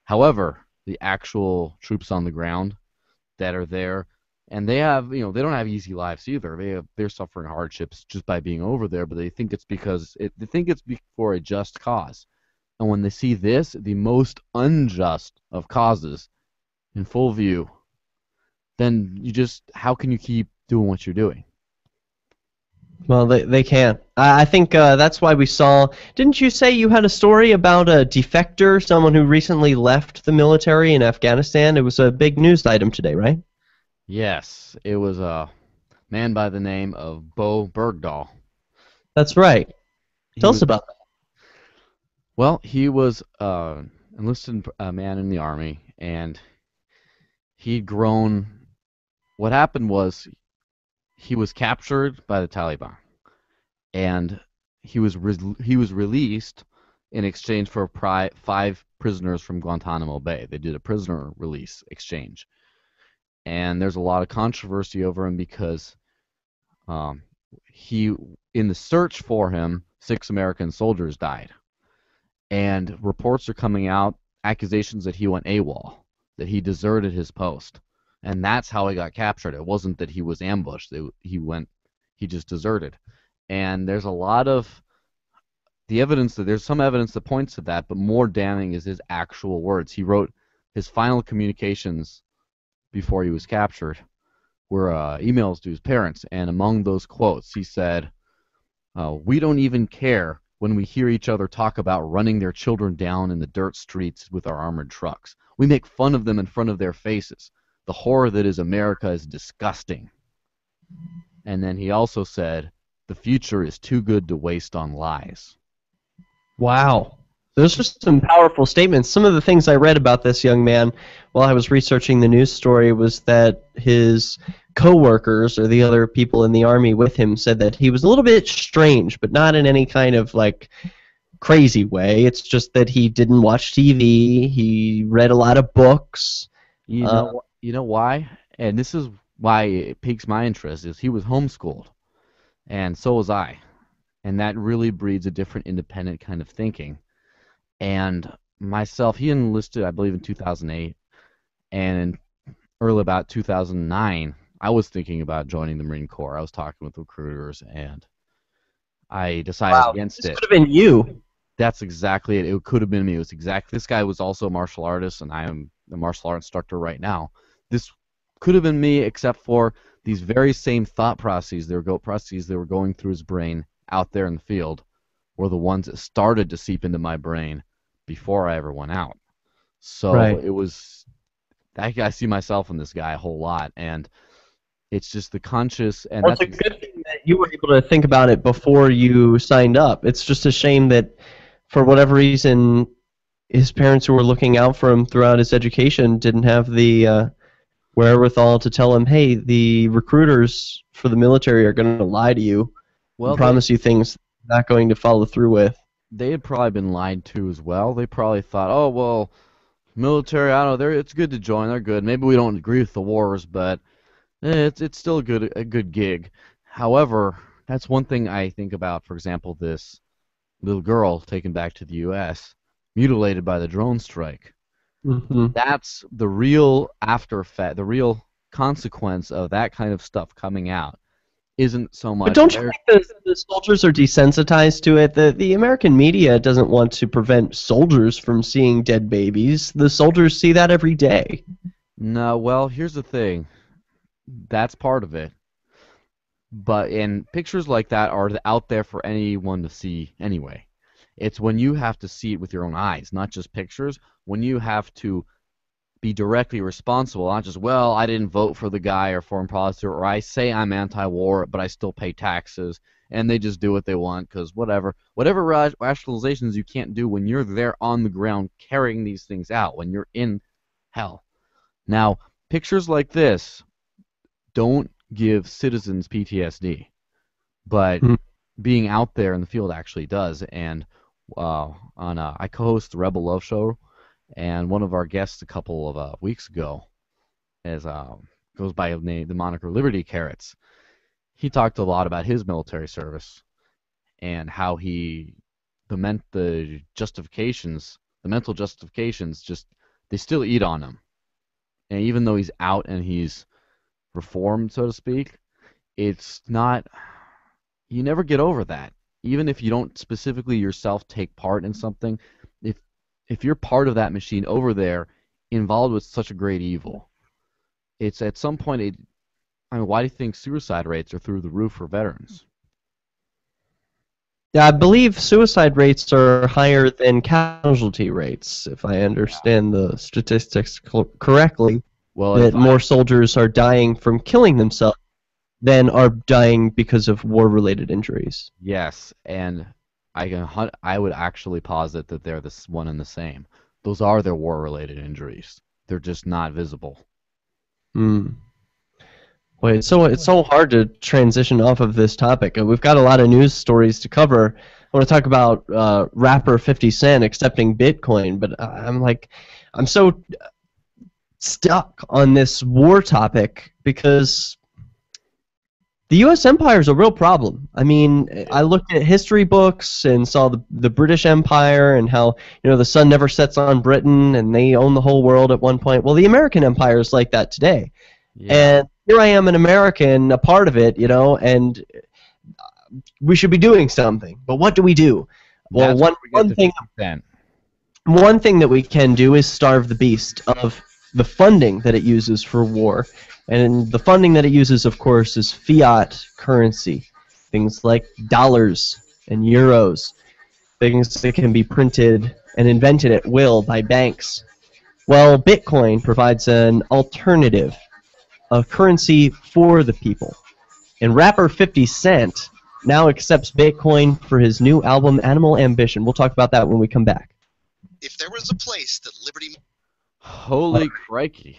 However, the actual troops on the ground that are there, and they have, they don't have easy lives either. They're suffering hardships just by being over there, but they think it's because they think it's for a just cause. And when they see this, the most unjust of causes, in full view, then how can you keep doing what you're doing? Well, they can't. I think that's why we saw... Didn't you say you had a story about a defector, someone who recently left the military in Afghanistan? It was a big news item today, right? Yes, it was a man by the name of Bo Bergdahl. That's right. Tell us about that. Well, he was an enlisted man in the Army, and he'd grown... What happened was he was captured by the Taliban, and he was released in exchange for 5 prisoners from Guantanamo Bay. They did a prisoner release exchange. And there's a lot of controversy over him because in the search for him, 6 American soldiers died. And reports are coming out, accusations that he went AWOL, that he deserted his post. And that's how he got captured. It wasn't that he was ambushed. He just deserted. And there's a lot of there's some evidence that points to that, but more damning is his actual words. He wrote his final communications before he was captured were emails to his parents, and among those quotes he said, "We don't even care when we hear each other talk about running their children down in the dirt streets with our armored trucks. We make fun of them in front of their faces. The horror that is America is disgusting." And then he also said, "The future is too good to waste on lies." Wow. Those are some powerful statements. Some of the things I read about this young man while I was researching the news story was that his co-workers, or the other people in the Army with him, said that he was a little bit strange, but not in any kind of, crazy way. It's just that he didn't watch TV, he read a lot of books. You know why? And this is why it piques my interest, is he was homeschooled, and so was I. And that really breeds a different independent kind of thinking. And myself, he enlisted, I believe, in 2008, and in early about 2009, I was thinking about joining the Marine Corps. I was talking with recruiters, and I decided against it. This could have been you. That's exactly it. It could have been me. This guy was also a martial artist, and I am a martial art instructor right now. This could have been me, except for these very same thought processes that were going through his brain out there in the field were the ones that started to seep into my brain before I ever went out. So It was, I see myself in this guy a whole lot, and it's just the conscious, and that's a good thing that you were able to think about it before you signed up. It's just a shame that for whatever reason his parents, who were looking out for him throughout his education, didn't have the wherewithal to tell him, hey, the recruiters for the military are going to lie to you and promise you things they're not going to follow through with. they had probably been lied to as well. They probably thought, oh well, military, I don't know, it's good to join. They're good. Maybe we don't agree with the wars, but it's still a good gig. However, that's one thing I think about. For example, this little girl taken back to the U.S., mutilated by the drone strike. Mm-hmm. That's the real after effect, the real consequence of that kind of stuff coming out. Isn't so much. But don't you think the soldiers are desensitized to it? The American media doesn't want to prevent soldiers from seeing dead babies. The soldiers see that every day. No, well, here's the thing. That's part of it. But pictures like that are out there for anyone to see anyway. It's when you have to see it with your own eyes, not just pictures. When you have to be directly responsible, not just, well, I didn't vote for the guy or foreign policy, or I say I'm anti-war, but I still pay taxes, and they just do what they want because whatever rationalizations you can't do when you're there on the ground carrying these things out, when you're in hell. Now, pictures like this don't give citizens PTSD, but being out there in the field actually does. And I co-host the Rebel Love Show, and one of our guests a couple of weeks ago, goes by the moniker Liberty Carrots. He talked a lot about his military service and how the mental justifications, just they still eat on him. And even though he's out and he's reformed, so to speak, it's not. You never get over that. Even if you don't specifically yourself take part in something, if you're part of that machine over there, involved with such a great evil, it's at some point. Why do you think suicide rates are through the roof for veterans? Yeah, I believe suicide rates are higher than casualty rates, if I understand the statistics correctly. Well, that more soldiers are dying from killing themselves than are dying because of war-related injuries. Yes, and I would actually posit that they're the one and the same. Those are their war-related injuries. They're just not visible. Wait, it's so hard to transition off of this topic. We've got a lot of news stories to cover. I want to talk about rapper 50 Cent accepting Bitcoin, but I'm so stuck on this war topic because the U.S. Empire is a real problem. I mean, I looked at history books and saw the British Empire and how the sun never sets on Britain and they own the whole world at one point. Well, the American Empire is like that today, and here I am, an American, a part of it, and we should be doing something. But what do we do? Well, one thing that we can do is starve the beast of the funding that it uses for war. And the funding that it uses, of course, is fiat currency. Things like dollars and euros. Things that can be printed and invented at will by banks. Well, Bitcoin provides an alternative, a currency for the people. And rapper 50 Cent now accepts Bitcoin for his new album, Animal Ambition. We'll talk about that when we come back. If there was a place that Liberty... Holy crikey.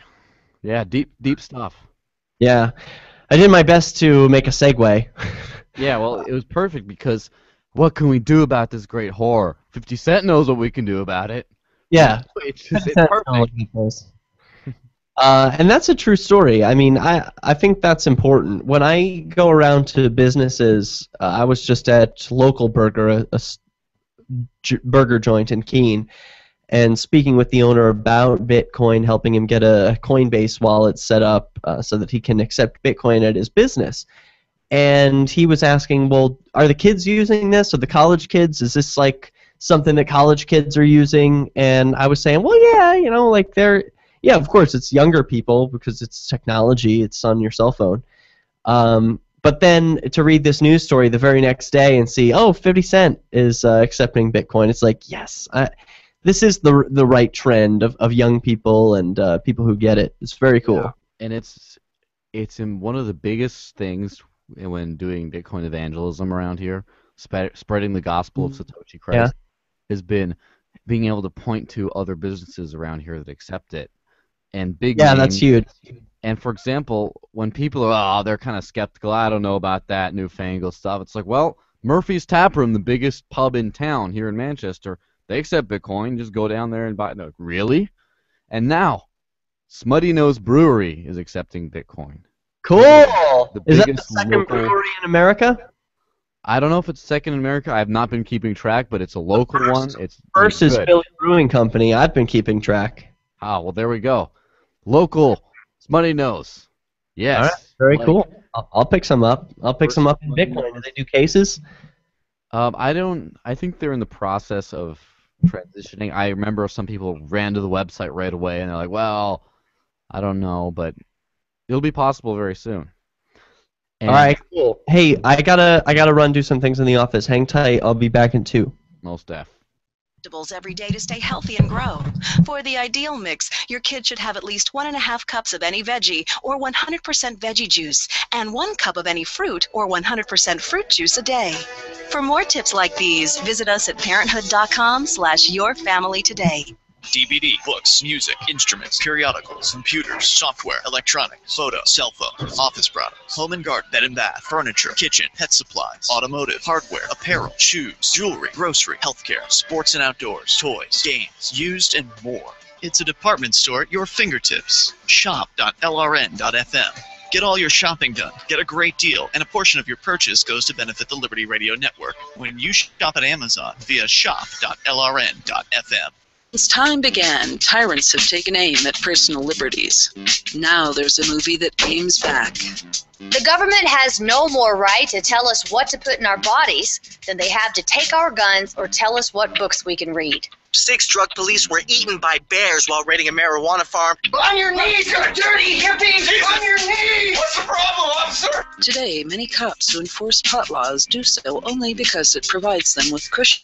Yeah, deep stuff. Yeah. I did my best to make a segue. Yeah, well, it was perfect because what can we do about this great horror? 50 Cent knows what we can do about it. Yeah. It's perfect. And that's a true story. I mean, I think that's important. When I go around to businesses, I was just at Local Burger, a burger joint in Keene, and speaking with the owner about Bitcoin, helping him get a Coinbase wallet set up so that he can accept Bitcoin at his business. And he was asking, well, are the kids using this? Are the college kids? Is this like something that college kids are using? And I was saying, well, yeah, yeah, of course, it's younger people because it's technology. It's on your cell phone. But then to read this news story the very next day and see, 50 Cent is accepting Bitcoin, it's like, yes, this is the right trend of young people and people who get it. It's very cool. Yeah. And it's in one of the biggest things when doing Bitcoin evangelism around here, spreading the gospel of Satoshi Christ, has been being able to point to other businesses around here that accept it. And big names, that's huge. And for example, when people are they're kind of skeptical, I don't know about that newfangled stuff. It's like, well, Murphy's Tap Room, the biggest pub in town here in Manchester, they accept Bitcoin. Just go down there and buy it. No, really? And now, Smutty Nose Brewery is accepting Bitcoin. Cool! Is that the biggest second brewery in America? I don't know if it's second in America. I have not been keeping track, but it's a local one. It's First is good. Philly Brewing Company. I've been keeping track. Ah, well, there we go. Local Smutty Nose. Yes. All right, very cool. I'll pick some up. I'll pick some up in Bitcoin. Do they do cases? I think they're in the process of transitioning. I remember some people ran to the website right away, and they're like, well, I don't know, but it'll be possible very soon. And all right, cool. Hey, I gotta run do some things in the office. Hang tight. I'll be back in 2. Most def. Vegetables every day to stay healthy and grow. For the ideal mix, your kid should have at least 1.5 cups of any veggie or 100% veggie juice and 1 cup of any fruit or 100% fruit juice a day. For more tips like these, visit us at parenthood.com/yourfamilytoday. DVD, books, music, instruments, periodicals, computers, software, electronics, photo, cell phone, office products, home and garden, bed and bath, furniture, kitchen, pet supplies, automotive, hardware, apparel, shoes, jewelry, grocery, healthcare, sports and outdoors, toys, games, used, and more. It's a department store at your fingertips. Shop.lrn.fm. Get all your shopping done, get a great deal, and a portion of your purchase goes to benefit the Liberty Radio Network when you shop at Amazon via shop.lrn.fm. Since time began, tyrants have taken aim at personal liberties. Now there's a movie that aims back. The government has no more right to tell us what to put in our bodies than they have to take our guns or tell us what books we can read. 6 drug police were eaten by bears while raiding a marijuana farm. On your knees, you dirty hippies! On your knees! What's the problem, officer? Today, many cops who enforce pot laws do so only because it provides them with cushy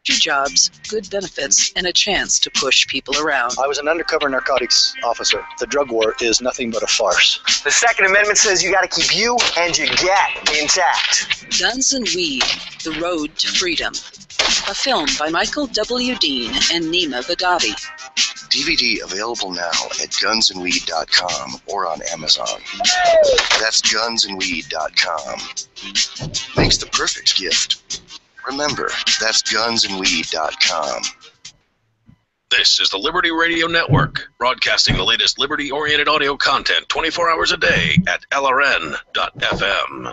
jobs, good benefits, and a chance to push people around. I was an undercover narcotics officer. The drug war is nothing but a farce. The Second Amendment says you gotta keep you and your gat intact. Guns and Weed, The Road to Freedom. A film by Michael W. Dean and Nima Vadadi. DVD available now at gunsandweed.com or on Amazon. That's gunsandweed.com. Makes the perfect gift. Remember, that's gunsandweed.com. This is the Liberty Radio Network, broadcasting the latest liberty-oriented audio content 24 hours a day at lrn.fm.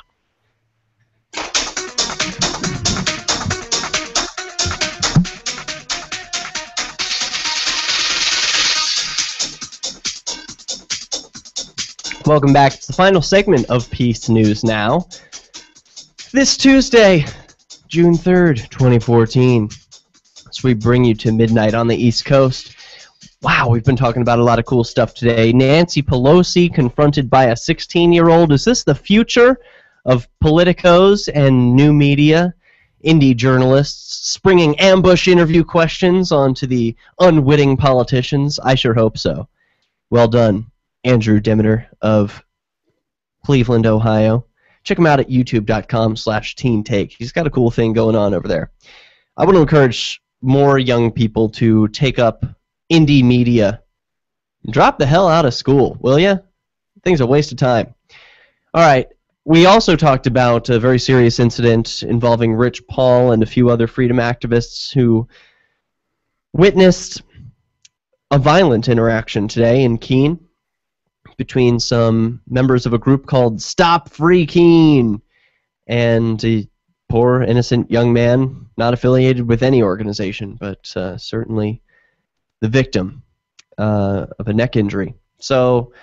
Welcome back. It's the final segment of Peace News Now. This Tuesday, June 3rd, 2014. So we bring you to midnight on the East Coast. Wow, we've been talking about a lot of cool stuff today. Nancy Pelosi confronted by a 16-year-old. Is this the future of politicos and new media? Indie journalists springing ambush interview questions onto the unwitting politicians? I sure hope so. Well done, Andrew Demeter of Cleveland, Ohio. Check him out at youtube.com/teentake. He's got a cool thing going on over there. I want to encourage more young people to take up indie media. Drop the hell out of school, will ya? Thing's a waste of time. All right. We also talked about a very serious incident involving Rich Paul and a few other freedom activists who witnessed a violent interaction today in Keene between some members of a group called Stop Free Keene and a poor, innocent young man not affiliated with any organization, but certainly the victim of a neck injury. So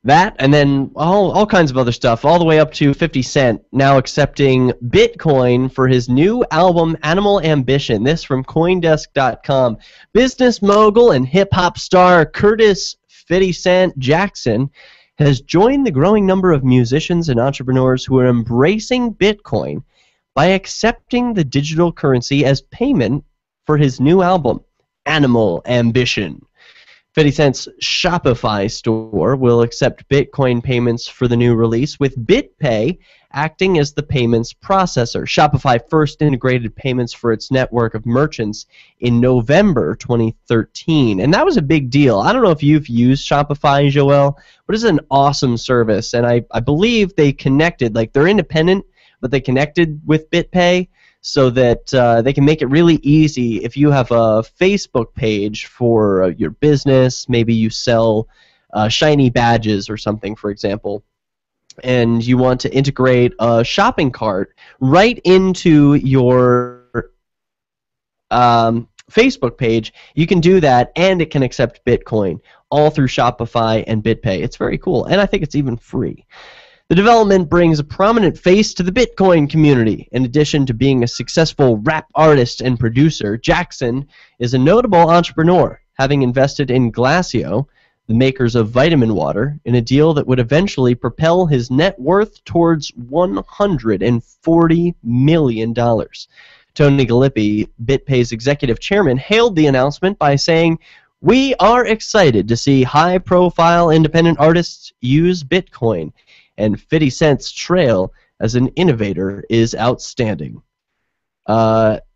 that, and then all kinds of other stuff, all the way up to 50 Cent now accepting Bitcoin for his new album, Animal Ambition. This from Coindesk.com. Business mogul and hip-hop star Curtis 50 Cent Jackson has joined the growing number of musicians and entrepreneurs who are embracing Bitcoin by accepting the digital currency as payment for his new album, Animal Ambition. 50 Cent's Shopify store will accept Bitcoin payments for the new release, with BitPay acting as the payments processor. Shopify first integrated payments for its network of merchants in November 2013, and that was a big deal. I don't know if you've used Shopify, Joel, but it's an awesome service, and I believe they connected, like they're independent, but they connected with BitPay, so that they can make it really easy. If you have a Facebook page for your business, maybe you sell shiny badges or something, for example, and you want to integrate a shopping cart right into your Facebook page, you can do that, and it can accept Bitcoin all through Shopify and BitPay. It's very cool, and I think it's even free. The development brings a prominent face to the Bitcoin community. In addition to being a successful rap artist and producer, Jackson is a notable entrepreneur, having invested in Glacio, the makers of vitamin water, in a deal that would eventually propel his net worth towards $140 million. Tony Galippi, BitPay's executive chairman, hailed the announcement by saying, "We are excited to see high-profile independent artists use Bitcoin, and 50 Cent's trail as an innovator is outstanding."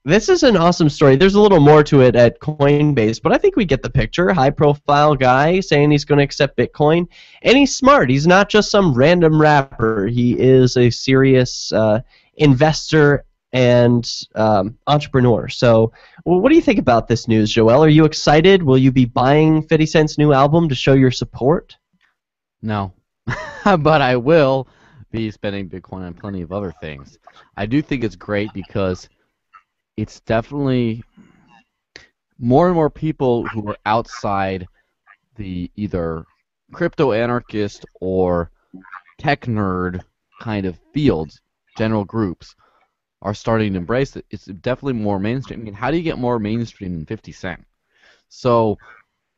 This is an awesome story. There's a little more to it at Coinbase, but I think we get the picture. High-profile guy saying he's going to accept Bitcoin, and he's smart. He's not just some random rapper. He is a serious investor and entrepreneur. So, well, what do you think about this news, Joel? Are you excited? Will you be buying 50 Cent's new album to show your support? No, but I will be spending Bitcoin on plenty of other things. I do think it's great because it's definitely more and more people who are outside the either crypto anarchist or tech nerd kind of fields, general groups, are starting to embrace it. It's definitely more mainstream. I mean, how do you get more mainstream than 50 Cent? So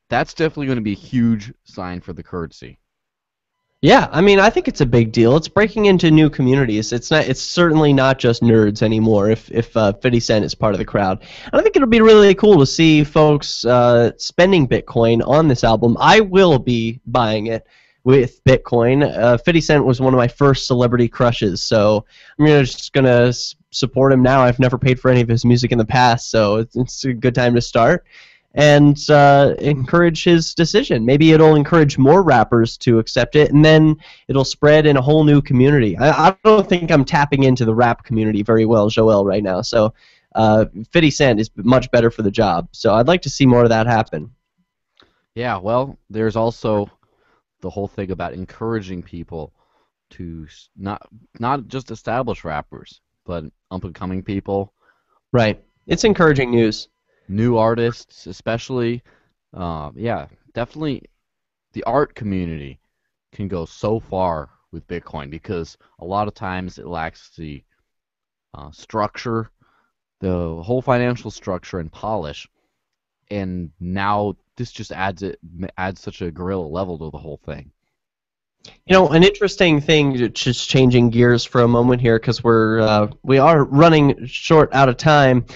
that's definitely going to be a huge sign for the currency. Yeah, I mean, I think it's a big deal. It's breaking into new communities. It's certainly not just nerds anymore. If 50 Cent is part of the crowd, and I think it'll be really cool to see folks spending Bitcoin on this album. I will be buying it with Bitcoin. 50 Cent was one of my first celebrity crushes, so I'm just gonna support him now. I've never paid for any of his music in the past, so it's a good time to start and encourage his decision. Maybe it'll encourage more rappers to accept it, and then it'll spread in a whole new community. I don't think I'm tapping into the rap community very well, Joel, right now. So 50 Cent is much better for the job. So I'd like to see more of that happen. Yeah, well, there's also the whole thing about encouraging people to not just established rappers, but up-and-coming people. Right. It's encouraging news. New artists, especially. Yeah, definitely the art community can go so far with Bitcoin because a lot of times it lacks the structure, the whole financial structure and polish, and now this just adds such a guerrilla level to the whole thing. You know, an interesting thing, just changing gears for a moment here because we are running short out of time.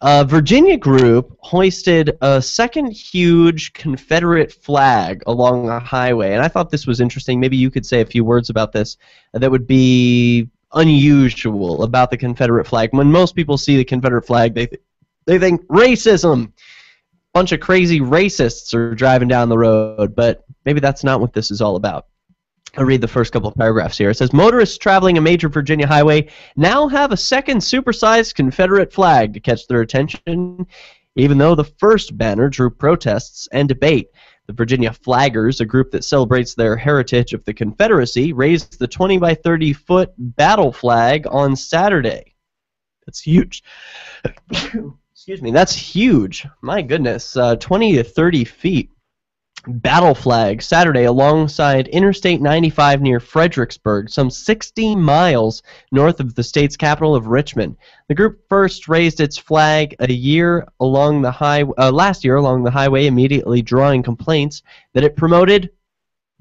Virginia group hoisted a second huge Confederate flag along a highway, and I thought this was interesting. Maybe you could say a few words about this that would be unusual about the Confederate flag. When most people see the Confederate flag, they think racism. Bunch of crazy racists are driving down the road, but maybe that's not what this is all about. I'll read the first couple of paragraphs here. It says, motorists traveling a major Virginia highway now have a second supersized Confederate flag to catch their attention, even though the first banner drew protests and debate. The Virginia Flaggers, a group that celebrates their heritage of the Confederacy, raised the 20 by 30 foot battle flag on Saturday. That's huge. Excuse me, that's huge. My goodness, 20 to 30 feet. Battle flag Saturday alongside Interstate 95 near Fredericksburg, some 60 miles north of the state's capital of Richmond. The group first raised its flag last year along the highway, immediately drawing complaints that it promoted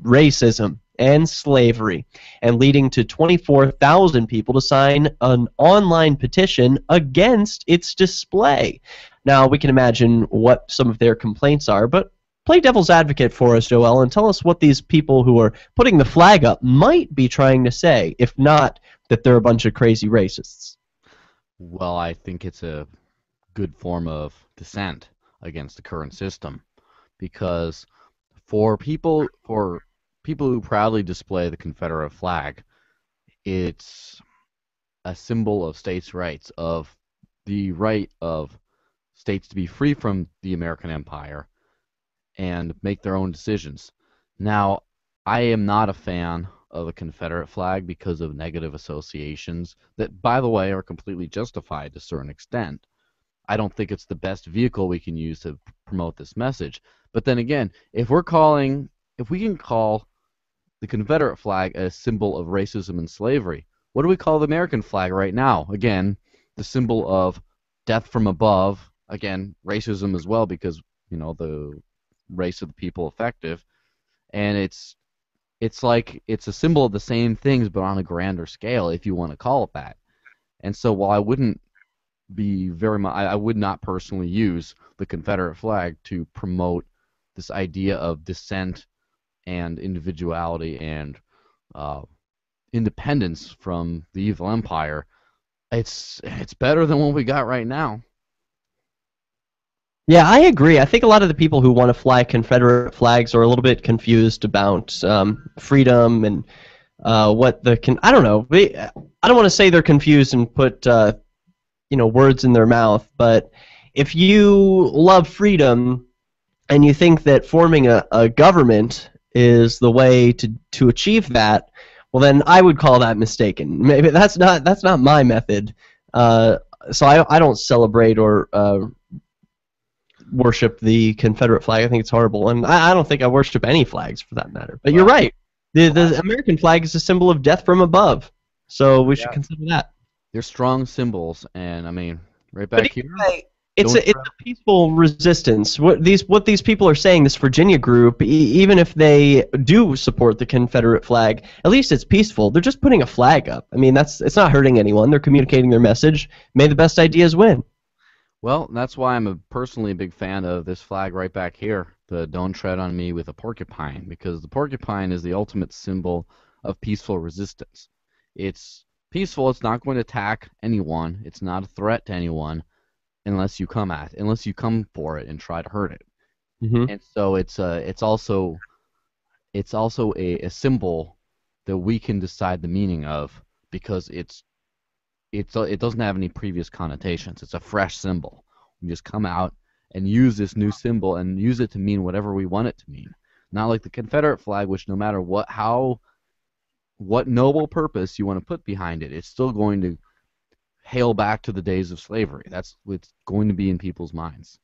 racism and slavery, and leading to 24,000 people to sign an online petition against its display. Now, we can imagine what some of their complaints are, but play devil's advocate for us, Joel, and tell us what these people who are putting the flag up might be trying to say, if not that they're a bunch of crazy racists. Well, I think it's a good form of dissent against the current system, because for people who proudly display the Confederate flag, it's a symbol of states' rights, of the right of states to be free from the American empire and make their own decisions. Now, I am not a fan of the Confederate flag because of negative associations that, by the way, are completely justified to a certain extent. I don't think it's the best vehicle we can use to promote this message. But then again, if we can call the Confederate flag a symbol of racism and slavery, what do we call the American flag right now? Again, the symbol of death from above. Again, racism as well because, the race of the people affected. And it's like it's a symbol of the same things but on a grander scale, if you want to call it that. And so while I wouldn't be I would not personally use the Confederate flag to promote this idea of dissent and individuality and independence from the evil empire, it's better than what we got right now. Yeah, I agree. I think a lot of the people who want to fly Confederate flags are a little bit confused about freedom and what the I don't know. I don't want to say they're confused and put words in their mouth, but if you love freedom and you think that forming a government is the way to achieve that, well then I would call that mistaken. Maybe that's not my method. So I don't celebrate or worship the Confederate flag. I think it's horrible, and I don't think I worship any flags for that matter. But you're right. The American flag is a symbol of death from above, so we should consider that. They're strong symbols, and I mean, right back here. It's a peaceful resistance. What these people are saying, this Virginia group, even if they do support the Confederate flag, at least it's peaceful. They're just putting a flag up. I mean, it's not hurting anyone. They're communicating their message. May the best ideas win. Well, that's why I'm personally a big fan of this flag right back here, the Don't Tread on Me with a porcupine, because the porcupine is the ultimate symbol of peaceful resistance. It's peaceful. It's not going to attack anyone. It's not a threat to anyone unless you come for it and try to hurt it. Mm-hmm. And so it's also a symbol that we can decide the meaning of because it doesn't have any previous connotations. It's a fresh symbol. We just come out and use this new symbol and use it to mean whatever we want it to mean. Not like the Confederate flag, which no matter what noble purpose you want to put behind it, it's still going to hail back to the days of slavery. That's what's going to be in people's minds.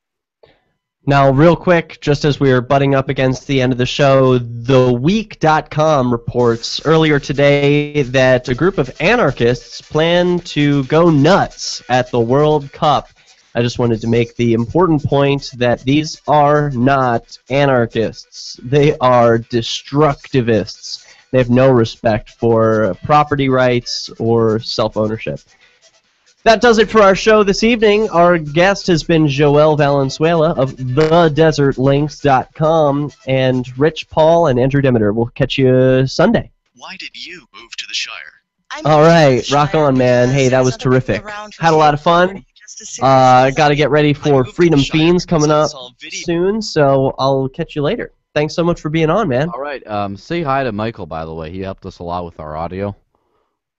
Now, real quick, just as we are butting up against the end of the show, TheWeek.com reports earlier today that a group of anarchists plan to go nuts at the World Cup. I just wanted to make the important point that these are not anarchists. They are destructivists. They have no respect for property rights or self-ownership. That does it for our show this evening. Our guest has been Joel Valenzuela of TheDesertLinks.com and Rich Paul and Andrew Demeter. We'll catch you Sunday. Why did you move to the Shire? All right, rock on, man. Hey, that was terrific. Had a lot of fun. Got to get ready for Freedom Fiends coming up soon, so I'll catch you later. Thanks so much for being on, man. All right, say hi to Michael, by the way. He helped us a lot with our audio.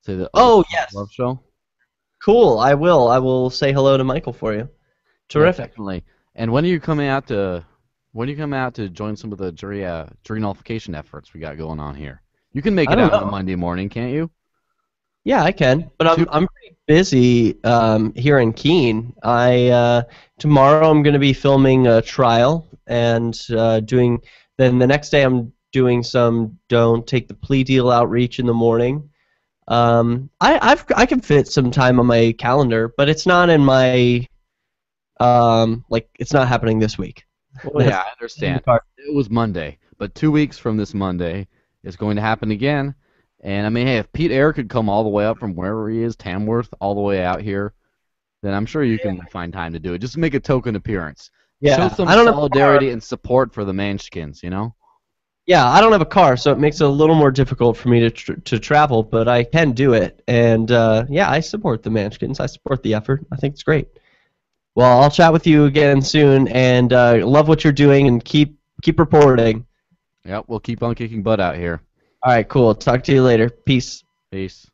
Say the yes. Love Show. Cool, I will. I will say hello to Michael for you. Terrific. Yeah, definitely. And when are you coming out to join some of the jury nullification efforts we got going on here? You can make it out on a Monday morning, can't you? Yeah, I can. But I'm pretty busy here in Keene. Tomorrow I'm going to be filming a trial and then the next day I'm doing some don't take the plea deal outreach in the morning. I can fit some time on my calendar, but it's not in my it's not happening this week. Well, yeah, I understand. It was Monday, but 2 weeks from this Monday, it's going to happen again. And I mean, hey, if Pete Air could come all the way up from wherever he is, Tamworth, all the way out here, then I'm sure you can find time to do it. Just make a token appearance. Yeah, show some solidarity and support for the Manchkins, you know? Yeah, I don't have a car, so it makes it a little more difficult for me to travel, but I can do it. And, yeah, I support the Manchkins. I support the effort. I think it's great. Well, I'll chat with you again soon, and love what you're doing, and keep reporting. Yep, we'll keep on kicking butt out here. All right, cool. Talk to you later. Peace. Peace.